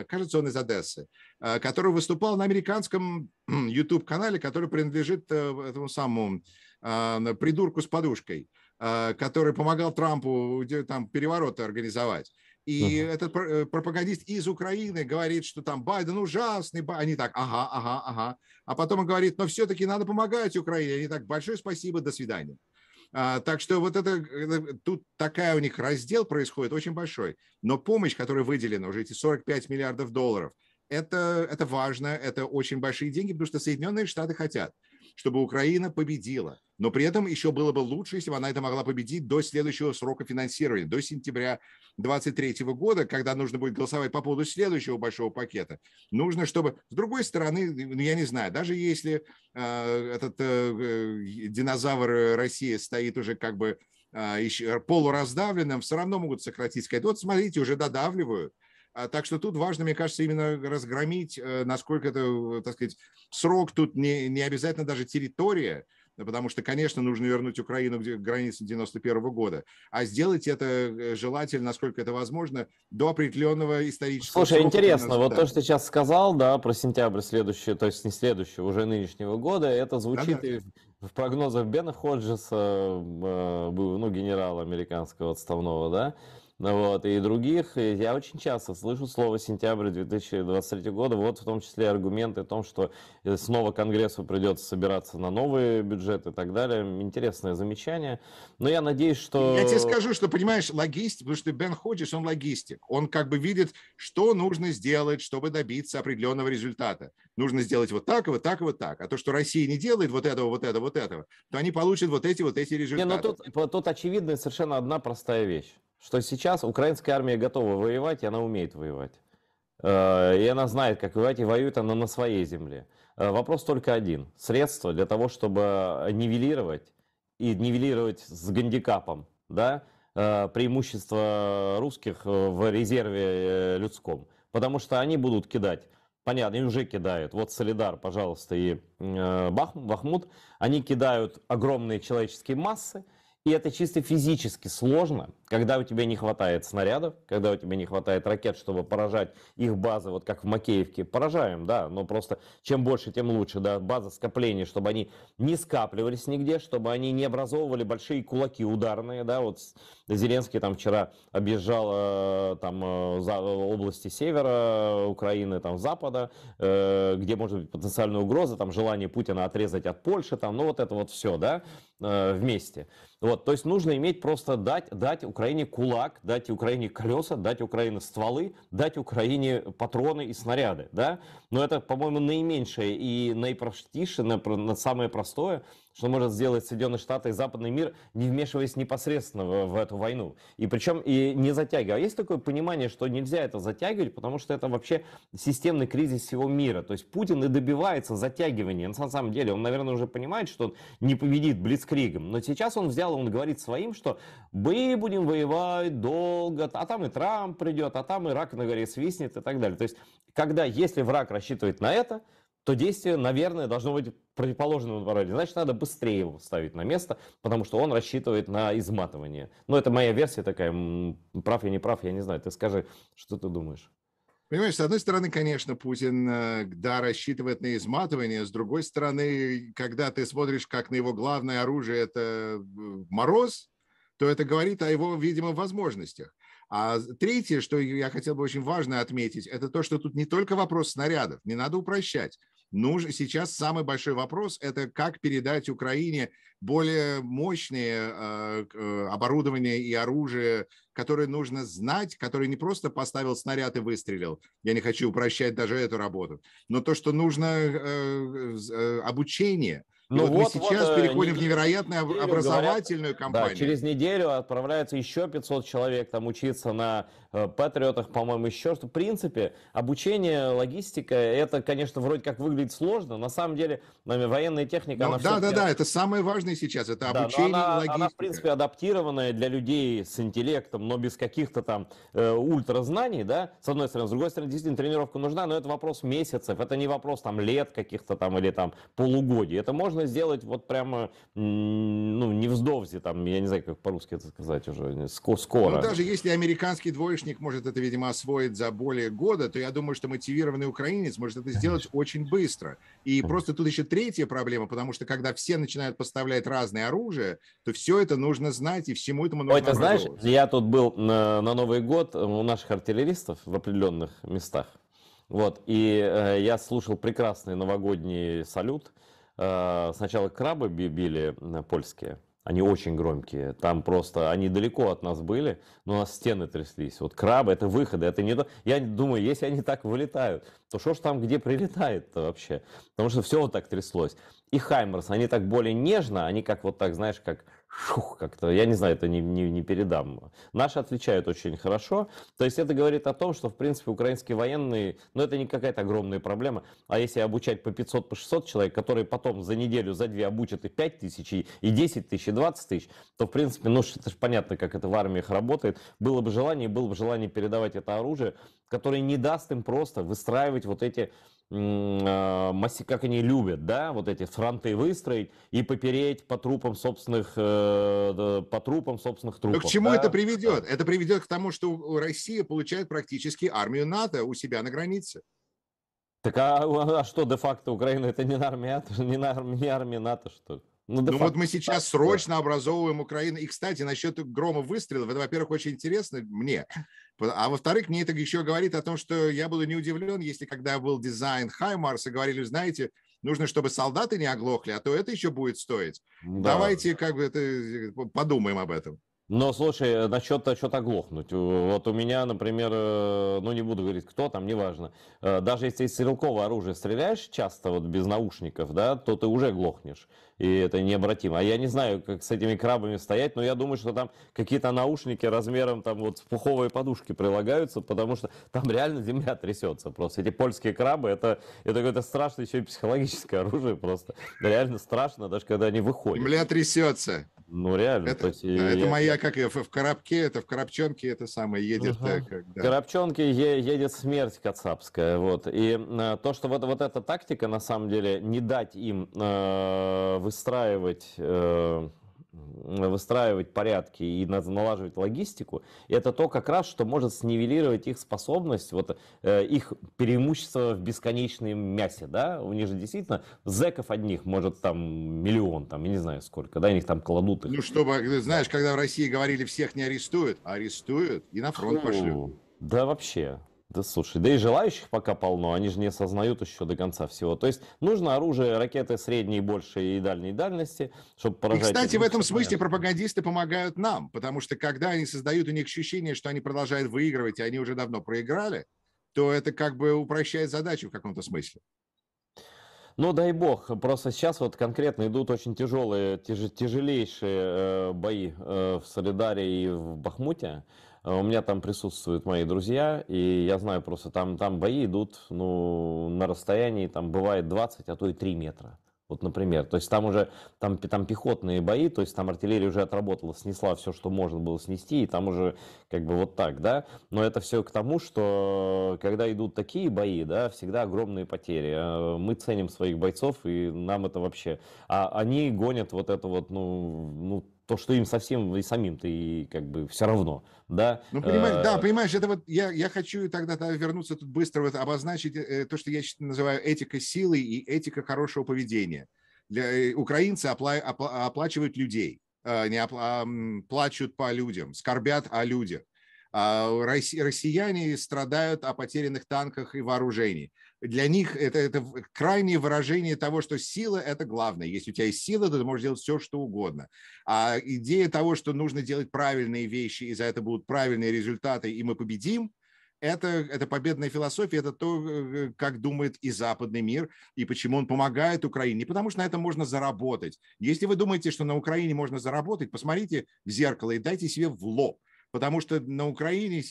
кажется, он из Одессы, который выступал на американском YouTube-канале, который принадлежит этому самому придурку с подушкой, который помогал Трампу там перевороты организовать. И Мгм. этот пропагандист из Украины говорит, что там Байден ужасный. Они так, ага. А потом он говорит, но все-таки надо помогать Украине. Они так, большое спасибо, до свидания. Так что вот тут такая у них раздел происходит очень большой. Но помощь, которая выделена, уже эти 45 миллиардов долларов, это важно, это очень большие деньги, потому что Соединенные Штаты хотят, чтобы Украина победила. Но при этом еще было бы лучше, если бы она это могла победить до следующего срока финансирования, до сентября 2023 года, когда нужно будет голосовать по поводу следующего большого пакета. Нужно, чтобы... С другой стороны, я не знаю, даже если этот динозавр России стоит уже как бы еще полураздавленным, все равно могут сократить, сказать, вот смотрите, уже додавливают. Так что тут важно, мне кажется, именно разгромить, насколько это, так сказать, срок тут не обязательно даже территория, потому что, конечно, нужно вернуть Украину к границе 91 года, а сделать это желательно, насколько это возможно, до определенного исторического Слушай, срока. интересно, вот то, что ты сейчас сказал, да, про сентябрь следующего, то есть не следующего, уже нынешнего года, это звучит Да-да. и в прогнозах Бена Ходжеса, ну, генерала американского отставного, да, ну вот, и других. И я очень часто слышу слово «сентябрь 2023 года», вот в том числе аргументы о том, что снова Конгрессу придется собираться на новый бюджет и так далее. Интересное замечание. Но я надеюсь, что... Я тебе скажу, что, понимаешь, логистик, потому что Бен Ходжес, он логистик. Он как бы видит, что нужно сделать, чтобы добиться определенного результата. Нужно сделать вот так, и вот так, и вот так. А то, что Россия не делает вот этого, вот этого, вот этого, то они получат вот эти результаты. Не, ну тут очевидно совершенно одна простая вещь, что сейчас украинская армия готова воевать, и она умеет воевать. И она знает, как воевать, и воюет она на своей земле. Вопрос только один. Средства для того, чтобы нивелировать, и нивелировать с гандикапом, да, преимущество русских в резерве людском. Потому что они будут кидать. Понятно, они уже кидают. Вот Солидар, пожалуйста, и Бахмут. Они кидают огромные человеческие массы. И это чисто физически сложно, когда у тебя не хватает снарядов, когда у тебя не хватает ракет, чтобы поражать их базы, вот как в Макеевке. Поражаем, да, но просто чем больше, тем лучше, да, база скопления, чтобы они не скапливались нигде, чтобы они не образовывали большие кулаки ударные, да, вот Зеленский там вчера объезжал там области севера Украины, там запада, где может быть потенциальная угроза, там желание Путина отрезать от Польши, там, ну вот это вот все, да, вместе. Вот, то есть нужно иметь просто дать Украине кулак, дать Украине колеса, дать Украине стволы, дать Украине патроны и снаряды, да. Но это, по-моему, наименьшее и наипростейшее, самое простое, что может сделать Соединенные Штаты и Западный мир, не вмешиваясь непосредственно в эту войну. И причем и не затягивая. Есть такое понимание, что нельзя это затягивать, потому что это вообще системный кризис всего мира. То есть Путин и добивается затягивания. На самом деле он, наверное, уже понимает, что он не победит блицкригом. Но сейчас он взял, он говорит своим, что мы будем воевать долго, а там и Трамп придет, а там и рак на горе свистнет и так далее. То есть, если враг рассчитывает на это, то действие, наверное, должно быть противоположным направлению. Значит, надо быстрее его ставить на место, потому что он рассчитывает на изматывание. Но это моя версия такая. Прав я, не прав, я не знаю. Ты скажи, что ты думаешь? Понимаешь, с одной стороны, конечно, Путин, да, рассчитывает на изматывание. С другой стороны, когда ты смотришь, как на его главное оружие это мороз, то это говорит о его, видимо, возможностях. А третье, что я хотел бы очень важно отметить, это то, что тут не только вопрос снарядов, не надо упрощать. Сейчас самый большой вопрос – это как передать Украине более мощные оборудование и оружие, которое нужно знать, который не просто поставил снаряд и выстрелил. Я не хочу упрощать даже эту работу. Но то, что нужно обучение. Ну мы сейчас переходим в невероятную образовательную кампанию. Да, через неделю отправляется еще 500 человек там учиться на патриотах, по-моему, еще что. В принципе, обучение, логистика, это, конечно, вроде как выглядит сложно. На самом деле, военная техника, она Да, это самое важное сейчас, это обучение и логистика. Она, в принципе, адаптированная для людей с интеллектом, но без каких-то там ультразнаний, да, с одной стороны. С другой стороны, действительно, тренировка нужна, но это вопрос месяцев, это не вопрос там лет каких-то там или там полугодий. Это можно сделать вот прямо, ну, не вздовзи, там, я не знаю, как по-русски это сказать уже, скоро. Ну, даже если американский двоечник может это, видимо, освоить за более года, то я думаю, что мотивированный украинец может это сделать очень быстро. И просто тут еще третья проблема, потому что когда все начинают поставлять разное оружие, то все это нужно знать, и всему этому нужно образовываться. Знаешь, я тут был на Новый год у наших артиллеристов в определенных местах, вот, и я слушал прекрасный новогодний салют. Сначала крабы били польские, они очень громкие, там просто, они далеко от нас были, но у нас стены тряслись. Вот крабы, это выходы, это не то. Я думаю, если они так вылетают, то что ж там где прилетает-то вообще? Потому что все вот так тряслось. И Хаймерс, они так более нежно, они как вот так, знаешь, как Шух, как-то, я не знаю, это не передам. Наши отвечают очень хорошо. То есть это говорит о том, что, в принципе, украинские военные, ну, это не какая-то огромная проблема. А если обучать по 500, по 600 человек, которые потом за неделю, за две обучат и 5 тысяч, и 10 тысяч, и 20 тысяч, то, в принципе, ну, это же понятно, как это в армиях работает. Было бы желание передавать это оружие, которое не даст им просто выстраивать вот эти как они любят, да, вот эти фронты выстроить и попереть по трупам собственных, Но к трупов, чему это да. приведет? Это приведет к тому, что Россия получает практически армию НАТО у себя на границе. Так а что де-факто Украина это не армия, не армия НАТО, что ли? Ну, Ну вот де-факто, мы сейчас да. срочно образовываем Украину. И, кстати, насчет грома выстрелов, это, во-первых, очень интересно мне. А во-вторых, мне это еще говорит о том, что я буду не удивлен, если когда был дизайн Хаймарса, говорили, знаете, нужно, чтобы солдаты не оглохли, а то это еще будет стоить. Да. Давайте как бы это, подумаем об этом. Но слушай, насчет что-то оглохнуть. Вот у меня, например, ну не буду говорить, кто там, неважно. Даже если из стрелкового оружия стреляешь часто вот без наушников, да, то ты уже глохнешь. И это необратимо. А я не знаю, как с этими крабами стоять, но я думаю, что там какие-то наушники размером там вот в пуховые подушки прилагаются, потому что там реально земля трясется просто. Эти польские крабы, это какое-то страшное еще и психологическое оружие просто. Реально страшно, даже когда они выходят. Земля трясется. Ну реально, то Это, есть да, это моя, как и в коробке, это в коробчонке, это самое едет, Мгм. когда... Коробчонки едет смерть кацапская, вот. И то, что вот эта тактика, на самом деле, не дать им выстраивать порядки и налаживать логистику, это то как раз, что может снивелировать их способность, вот их преимущество в бесконечном мясе, да, у них же действительно зэков одних может там миллион, там, я не знаю сколько, да, их там кладут их. Ну, чтобы, Да. знаешь, когда в России говорили, всех не арестуют, арестуют и на фронт пошлют. Фу, да вообще. Да слушай, да и желающих пока полно, они же не осознают еще до конца всего. То есть нужно оружие, ракеты средней, большей и дальней дальности, чтобы И, поражать. кстати, в Ну, этом все смысле понятно. пропагандисты помогают нам, потому что когда они создают у них ощущение, что они продолжают выигрывать, и они уже давно проиграли, то это как бы упрощает задачу в каком-то смысле. Ну, дай бог. Просто сейчас вот конкретно идут очень тяжелые, тяжелейшие бои в Солидаре и в Бахмуте. У меня там присутствуют мои друзья, и я знаю просто, там бои идут, ну, на расстоянии, там бывает 20, а то и 3 метра. Вот, например, то есть там уже, там пехотные бои, то есть там артиллерия уже отработала, снесла все, что можно было снести, и там уже как бы вот так, да. Но это все к тому, что когда идут такие бои, да, всегда огромные потери. Мы ценим своих бойцов, и нам это вообще... А они гонят вот это вот, ну то, что им совсем и самим-то и как бы все равно, да. Ну, понимаешь, да, понимаешь, это вот я хочу тогда вернуться тут быстро, вот обозначить то, что я называю этика силы и этика хорошего поведения. Украинцы оплачивают людей, плачут по людям, скорбят о людях. Россияне страдают о потерянных танках и вооружении. Для них это крайнее выражение того, что сила – это главное. Если у тебя есть сила, то ты можешь делать все, что угодно. А идея того, что нужно делать правильные вещи, и за это будут правильные результаты, и мы победим, это победная философия, это то, как думает и западный мир, и почему он помогает Украине. Не потому что на этом можно заработать. Если вы думаете, что на Украине можно заработать, посмотрите в зеркало и дайте себе в лоб. Потому что на Украине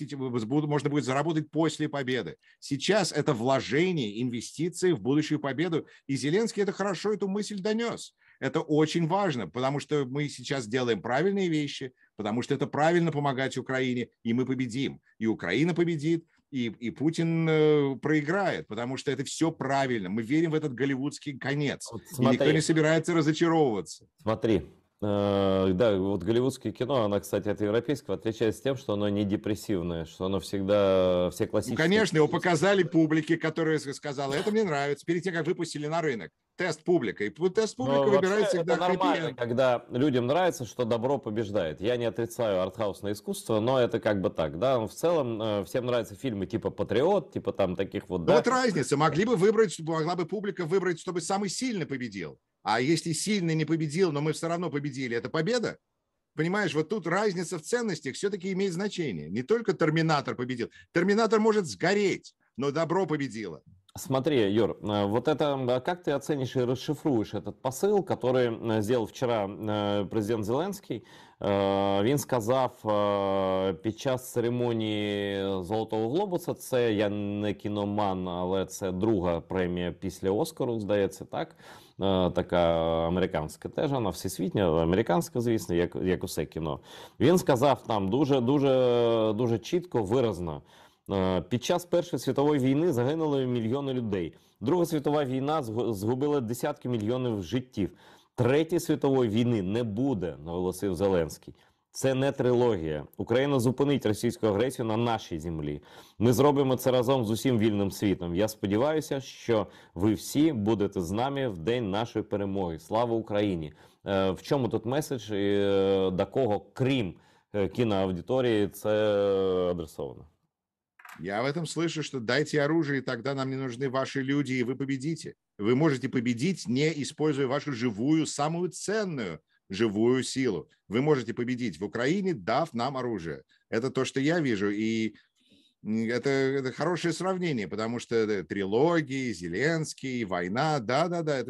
можно будет заработать после победы. Сейчас это вложение, инвестиции в будущую победу. И Зеленский это хорошо эту мысль донес. Это очень важно, потому что мы сейчас делаем правильные вещи, потому что это правильно помогать Украине, и мы победим. И Украина победит, и Путин проиграет, потому что это все правильно. Мы верим в этот голливудский конец, Вот и никто не смотри, собирается разочаровываться. смотри. Да, вот голливудское кино, оно, кстати, от европейского отличается тем, что оно не депрессивное, что оно всегда, все Ну, классические... конечно, его показали публике, которая сказала, это мне нравится, перед тем, как выпустили на рынок. Тест публика. И тест публика Но вообще выбирает это всегда нормально, хэппи-энд. когда людям нравится, что добро побеждает. Я не отрицаю артхаусное искусство, но это как бы так, да. В целом всем нравятся фильмы типа «Патриот», типа там таких вот, Ну да. вот разница. Могла бы публика выбрать, чтобы самый сильный победил. А если сильный не победил, но мы все равно победили, это победа? Понимаешь, вот тут разница в ценностях все-таки имеет значение. Не только Терминатор победил. Терминатор может сгореть, но добро победило. Смотри, Юр, вот это, как ты оценишь и расшифруешь этот посил, который сделав вчора президент Зеленський? Він сказав під час церемонії Золотого Глобуса, це я не кіноман, але це друга премія після Оскару, здається, так? Така американська теж, вона всесвітня, американська, звісно, як усе кіно. Він сказав там дуже чітко, виразно. Під час Першої світової війни загинули мільйони людей. Друга світова війна згубила десятки мільйонів життів. Третьої світової війни не буде, наголосив Зеленський. Це не трилогія. Україна зупинить російську агресію на нашій землі. Ми зробимо це разом з усім вільним світом. Я сподіваюся, що ви всі будете з нами в день нашої перемоги. Слава Україні! В чому тут меседж і до кого, крім кіноаудиторії, це адресовано? Я в этом слышу, что дайте оружие, и тогда нам не нужны ваши люди, и вы победите. Вы можете победить, не используя вашу живую, самую ценную живую силу. Вы можете победить в Украине, дав нам оружие. Это то, что я вижу, и это хорошее сравнение, потому что это трилогии, Зеленский, война, да-да-да,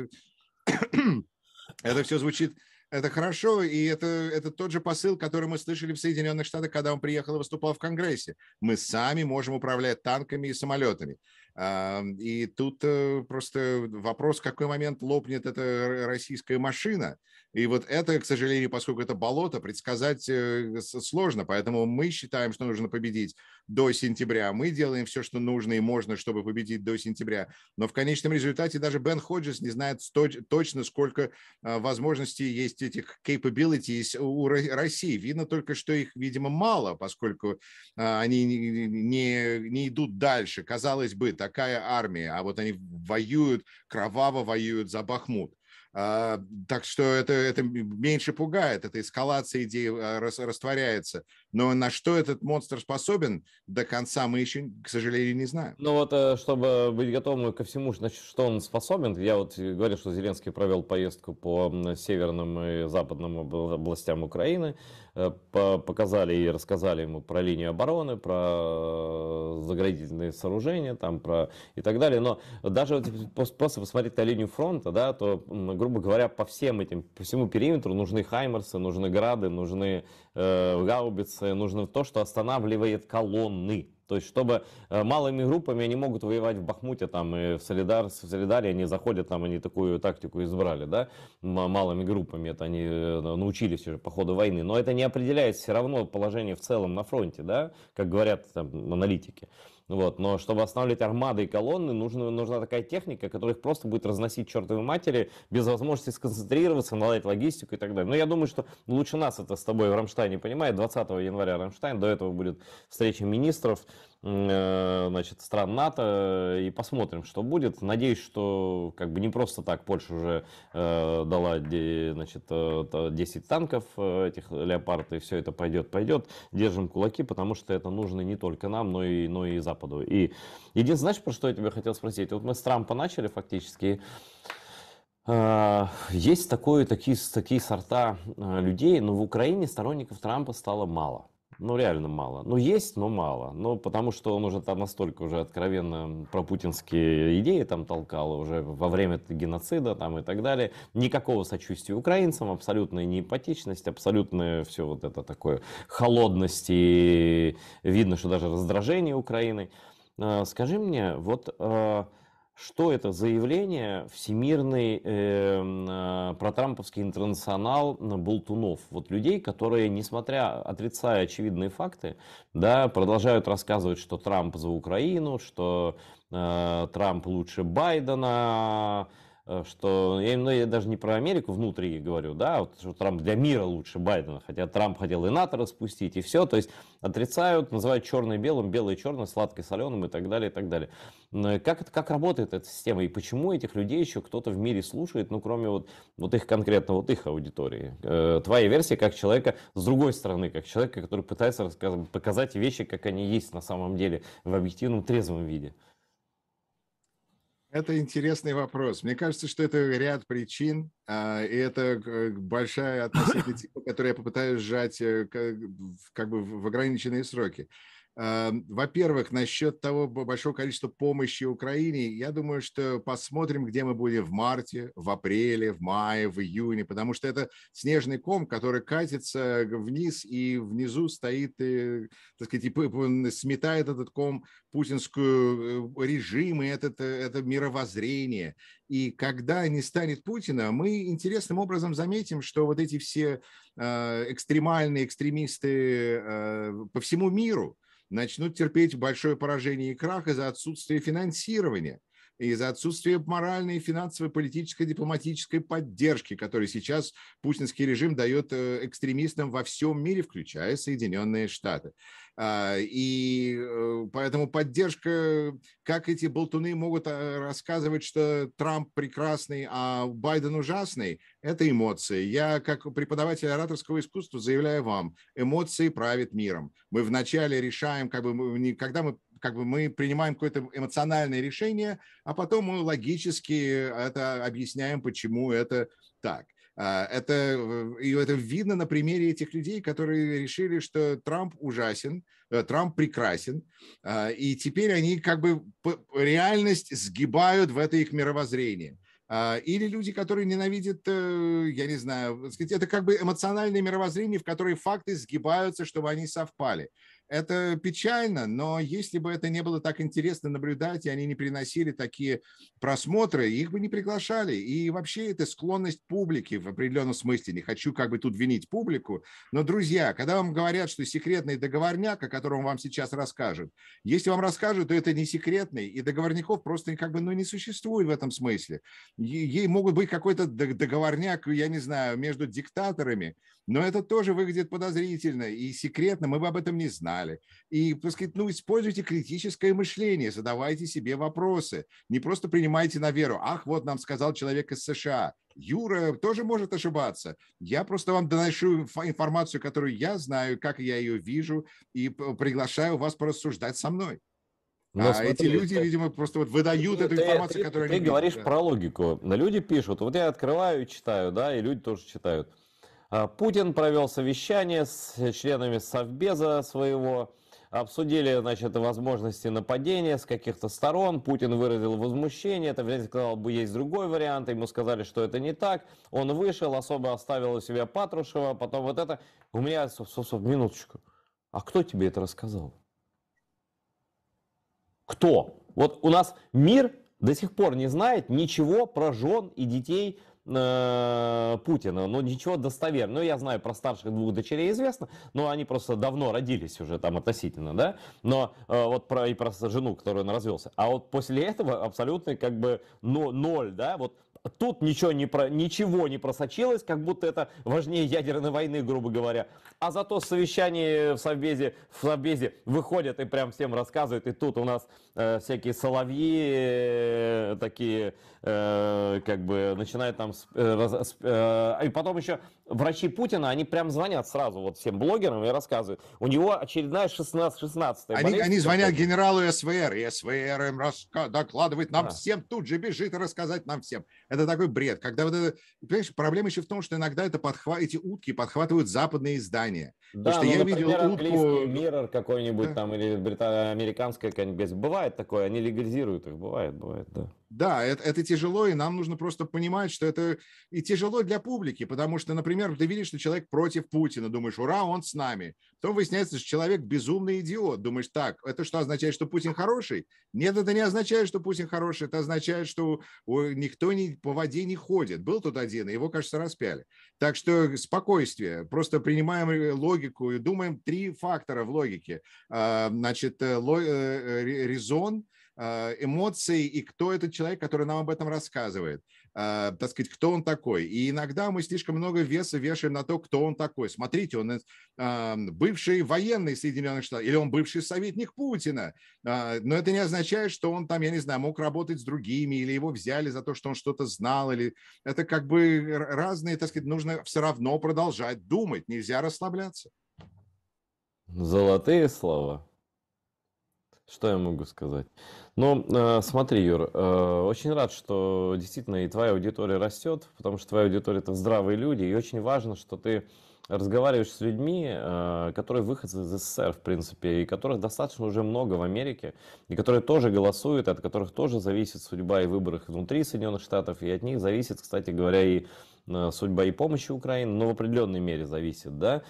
это все звучит, это хорошо, и это тот же посыл, который мы слышали в Соединенных Штатах, когда он приехал и выступал в Конгрессе. Мы сами можем управлять танками и самолетами. И тут просто вопрос, в какой момент лопнет эта российская машина. И вот это, к сожалению, поскольку это болото, предсказать сложно. Поэтому мы считаем, что нужно победить до сентября. Мы делаем все, что нужно и можно, чтобы победить до сентября. Но в конечном результате даже Бен Ходжес не знает точно, сколько возможностей есть этих capabilities у России. Видно только, что их, видимо, мало, поскольку они не идут дальше. Казалось бы, такая армия, а вот они воюют, кроваво воюют за Бахмут. Так что это меньше пугает, эта эскалация идей растворяется. Но на что этот монстр способен, до конца мы еще, к сожалению, не знаем. Ну вот, чтобы быть готовым ко всему, значит, что он способен, я вот говорю, что Зеленский провел поездку по северным и западным областям Украины, показали и рассказали ему про линию обороны, про заградительные сооружения, там, про и так далее. Но даже вот просто посмотреть на линию фронта, да, то, грубо говоря, по всему периметру нужны хаймерсы, нужны грады, нужны гаубицы, нужно то, что останавливает колонны. То есть, чтобы малыми группами они могут воевать в Бахмуте, там, и в Солидаре они заходят, там, они такую тактику избрали, да, малыми группами, это они научились уже по ходу войны, но это не определяет все равно положение в целом на фронте, да, как говорят там аналитики. Вот. Но чтобы останавливать армады и колонны, нужна такая техника, которая их просто будет разносить чертовой матери, без возможности сконцентрироваться, наладить логистику и так далее. Но я думаю, что лучше нас это с тобой в Рамштайне понимает. 20 января Рамштайн, до этого будет встреча министров, значит, стран НАТО, и посмотрим, что будет. Надеюсь, что как бы не просто так Польша уже дала, значит, 10 танков этих Леопард, и все это пойдет. Держим кулаки, потому что это нужно не только нам, но и Западу. И единственное, знаешь, про что я тебя хотел спросить? Вот мы с Трампа начали фактически. Есть такие сорта людей, но в Украине сторонников Трампа стало мало. Ну, реально мало. Ну, есть, но мало. Ну, потому что он уже там настолько уже откровенно пропутинские идеи там толкал уже во время геноцида там и так далее. Никакого сочувствия украинцам, абсолютная неэмпатичность, абсолютное все вот это такое холодность и видно, что даже раздражение Украины. Скажи мне, вот что это заявление всемирный протрамповский интернационал болтунов, вот людей, которые, отрицая очевидные факты, да, продолжают рассказывать, что Трамп за Украину, что Трамп лучше Байдена, что я даже не про Америку внутри говорю, да, вот, что Трамп для мира лучше Байдена, хотя Трамп хотел и НАТО распустить, и все, то есть отрицают, называют черное белым, белое черное, сладкое соленым и так далее, и так далее. Как работает эта система и почему этих людей еще кто-то в мире слушает, ну, кроме вот их конкретно, вот их аудитории? Твоя версия как человека с другой стороны, как человека, который пытается показать вещи, как они есть на самом деле, в объективном трезвом виде. Это интересный вопрос. Мне кажется, что это ряд причин, и это большая относительная тема, которую я попытаюсь сжать как бы в ограниченные сроки. Во-первых, насчет того большого количества помощи Украине, я думаю, что посмотрим, где мы будем в марте, в апреле, в мае, в июне, потому что это снежный ком, который катится вниз, и внизу стоит, так сказать, и сметает этот ком путинскую режим и это мировоззрение. И когда не станет Путина, мы интересным образом заметим, что вот эти все экстремальные экстремисты по всему миру начнут терпеть большое поражение и крах из-за отсутствия финансирования, из-за отсутствия моральной, финансовой, политической, дипломатической поддержки, которую сейчас путинский режим дает экстремистам во всем мире, включая Соединенные Штаты. И поэтому поддержка, как эти болтуны могут рассказывать, что Трамп прекрасный, а Байден ужасный, это эмоции. Я, как преподаватель ораторского искусства, заявляю вам, эмоции правят миром. Мы вначале решаем, когда мы принимаем какое-то эмоциональное решение, а потом мы логически это объясняем, почему это так. Это видно на примере этих людей, которые решили, что Трамп ужасен, Трамп прекрасен, и теперь они реальность сгибают в это их мировоззрение. Или люди, которые ненавидят, я не знаю, это эмоциональное мировоззрение, в которое факты сгибаются, чтобы они совпали. Это печально, но если бы это не было так интересно наблюдать, и они не приносили такие просмотры, их бы не приглашали. И вообще это склонность публики в определенном смысле. Не хочу тут винить публику, но, друзья, когда вам говорят, что секретный договорняк, о котором вам сейчас расскажут, если вам расскажут, то это не секретный, и договорняков просто не существует в этом смысле. Ей могут быть какой-то договорняк, я не знаю, между диктаторами, но это тоже выглядит подозрительно и секретно, мы бы об этом не знали. И, так сказать, используйте критическое мышление, задавайте себе вопросы, не просто принимайте на веру. Ах, вот нам сказал человек из США. Юра тоже может ошибаться. Я просто вам доношу информацию, которую я знаю, как я ее вижу, и приглашаю вас порассуждать со мной. Но смотри, эти люди, видимо, просто выдают эту информацию, которую они видят. Ты говоришь да. про логику. Люди пишут, вот я открываю и читаю, да, и люди тоже читают. Путин провел совещание с членами Совбеза своего, обсудили, значит, возможности нападения с каких-то сторон. Путин выразил возмущение, это сказал бы есть другой вариант, ему сказали, что это не так. Он вышел, особо оставил у себя Патрушева, потом вот это. У меня, минуточку, а кто тебе это рассказал? Кто? Вот у нас мир до сих пор не знает ничего про жен и детей Путина, но ничего достоверного. Ну, я знаю про старших двух дочерей известно, но они просто давно родились уже там относительно, да, но вот и про жену, которую он развелся. А вот после этого абсолютно ноль, да, вот тут ничего не просочилось, как будто это важнее ядерной войны, грубо говоря. А зато совещание в Совбезе выходят и прям всем рассказывают. И тут у нас всякие соловьи такие, начинают там... и потом еще врачи Путина, они прям звонят сразу вот всем блогерам и рассказывают. У него очередная 16-16 болезнь. Они звонят генералу СВР, и СВР им докладывает нам всем, тут же бежит рассказать нам всем. Это такой бред. Когда понимаешь, проблема еще в том, что иногда эти утки подхватывают западные издания. Да, что я видел английский Mirror какой-нибудь там или американская какая-нибудь. Бывает такое, они легализируют их, бывает, да. Да, это тяжело, и нам нужно просто понимать, что это и тяжело для публики, потому что, например, ты видишь, что человек против Путина, думаешь, ура, он с нами. Потом выясняется, что человек безумный идиот. Думаешь, так, это что означает, что Путин хороший? Нет, это не означает, что Путин хороший, это означает, что никто по воде не ходит. Был тут один, и его, кажется, распяли. Так что спокойствие, просто принимаем логику и думаем 3 фактора в логике. Значит, резон, эмоции и кто этот человек, который нам об этом рассказывает, так сказать, кто он такой. И иногда мы слишком много веса вешаем на то, кто он такой. Смотрите, он бывший военный Соединенных Штатов, или он бывший советник Путина. Но это не означает, что он там, я не знаю, мог работать с другими, или его взяли за то, что он что-то знал. Или... Это разные, так сказать, нужно все равно продолжать думать, нельзя расслабляться. Золотые слова. Что я могу сказать? Ну, смотри, Юр, очень рад, что действительно и твоя аудитория растет, потому что твоя аудитория – это здравые люди, и очень важно, что ты разговариваешь с людьми, которые выходцы из СССР, в принципе, и которых достаточно уже много в Америке, и которые тоже голосуют, от которых тоже зависит судьба и выборы внутри Соединенных Штатов, и от них зависит, кстати говоря, и судьба и помощи Украине, но в определенной мере зависит, да.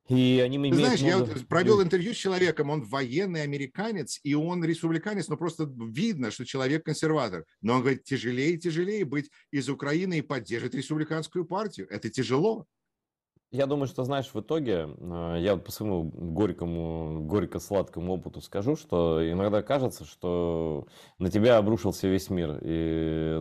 И они Ты имеют знаешь, я много... вот провел интервью с человеком, он военный американец, и он республиканец, но просто видно, что человек консерватор. Но он говорит, тяжелее и тяжелее быть из Украины и поддерживать республиканскую партию. Это тяжело. Я думаю, что, знаешь, в итоге, я вот по своему горько-сладкому опыту скажу, что иногда кажется, что на тебя обрушился весь мир,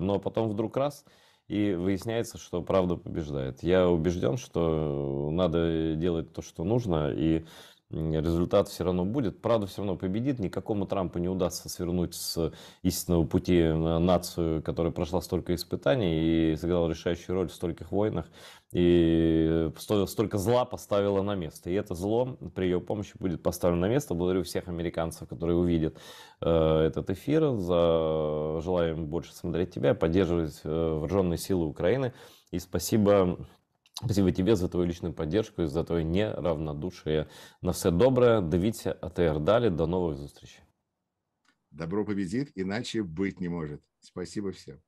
но потом вдруг раз, и выясняется, что правда побеждает. Я убежден, что надо делать то, что нужно, и результат все равно будет. Правда все равно победит. Никакому Трампу не удастся свернуть с истинного пути нацию, которая прошла столько испытаний и сыграла решающую роль в стольких войнах, и столько зла поставила на место. И это зло при ее помощи будет поставлено на место. Благодарю всех американцев, которые увидят этот эфир. Желаю им больше смотреть тебя, поддерживать вооруженные силы Украины. И спасибо тебе за твою личную поддержку и за твое неравнодушие. На все добре. Дивіться АТР далі. До новых зустрічей. Добро победит, иначе быть не может. Спасибо всем.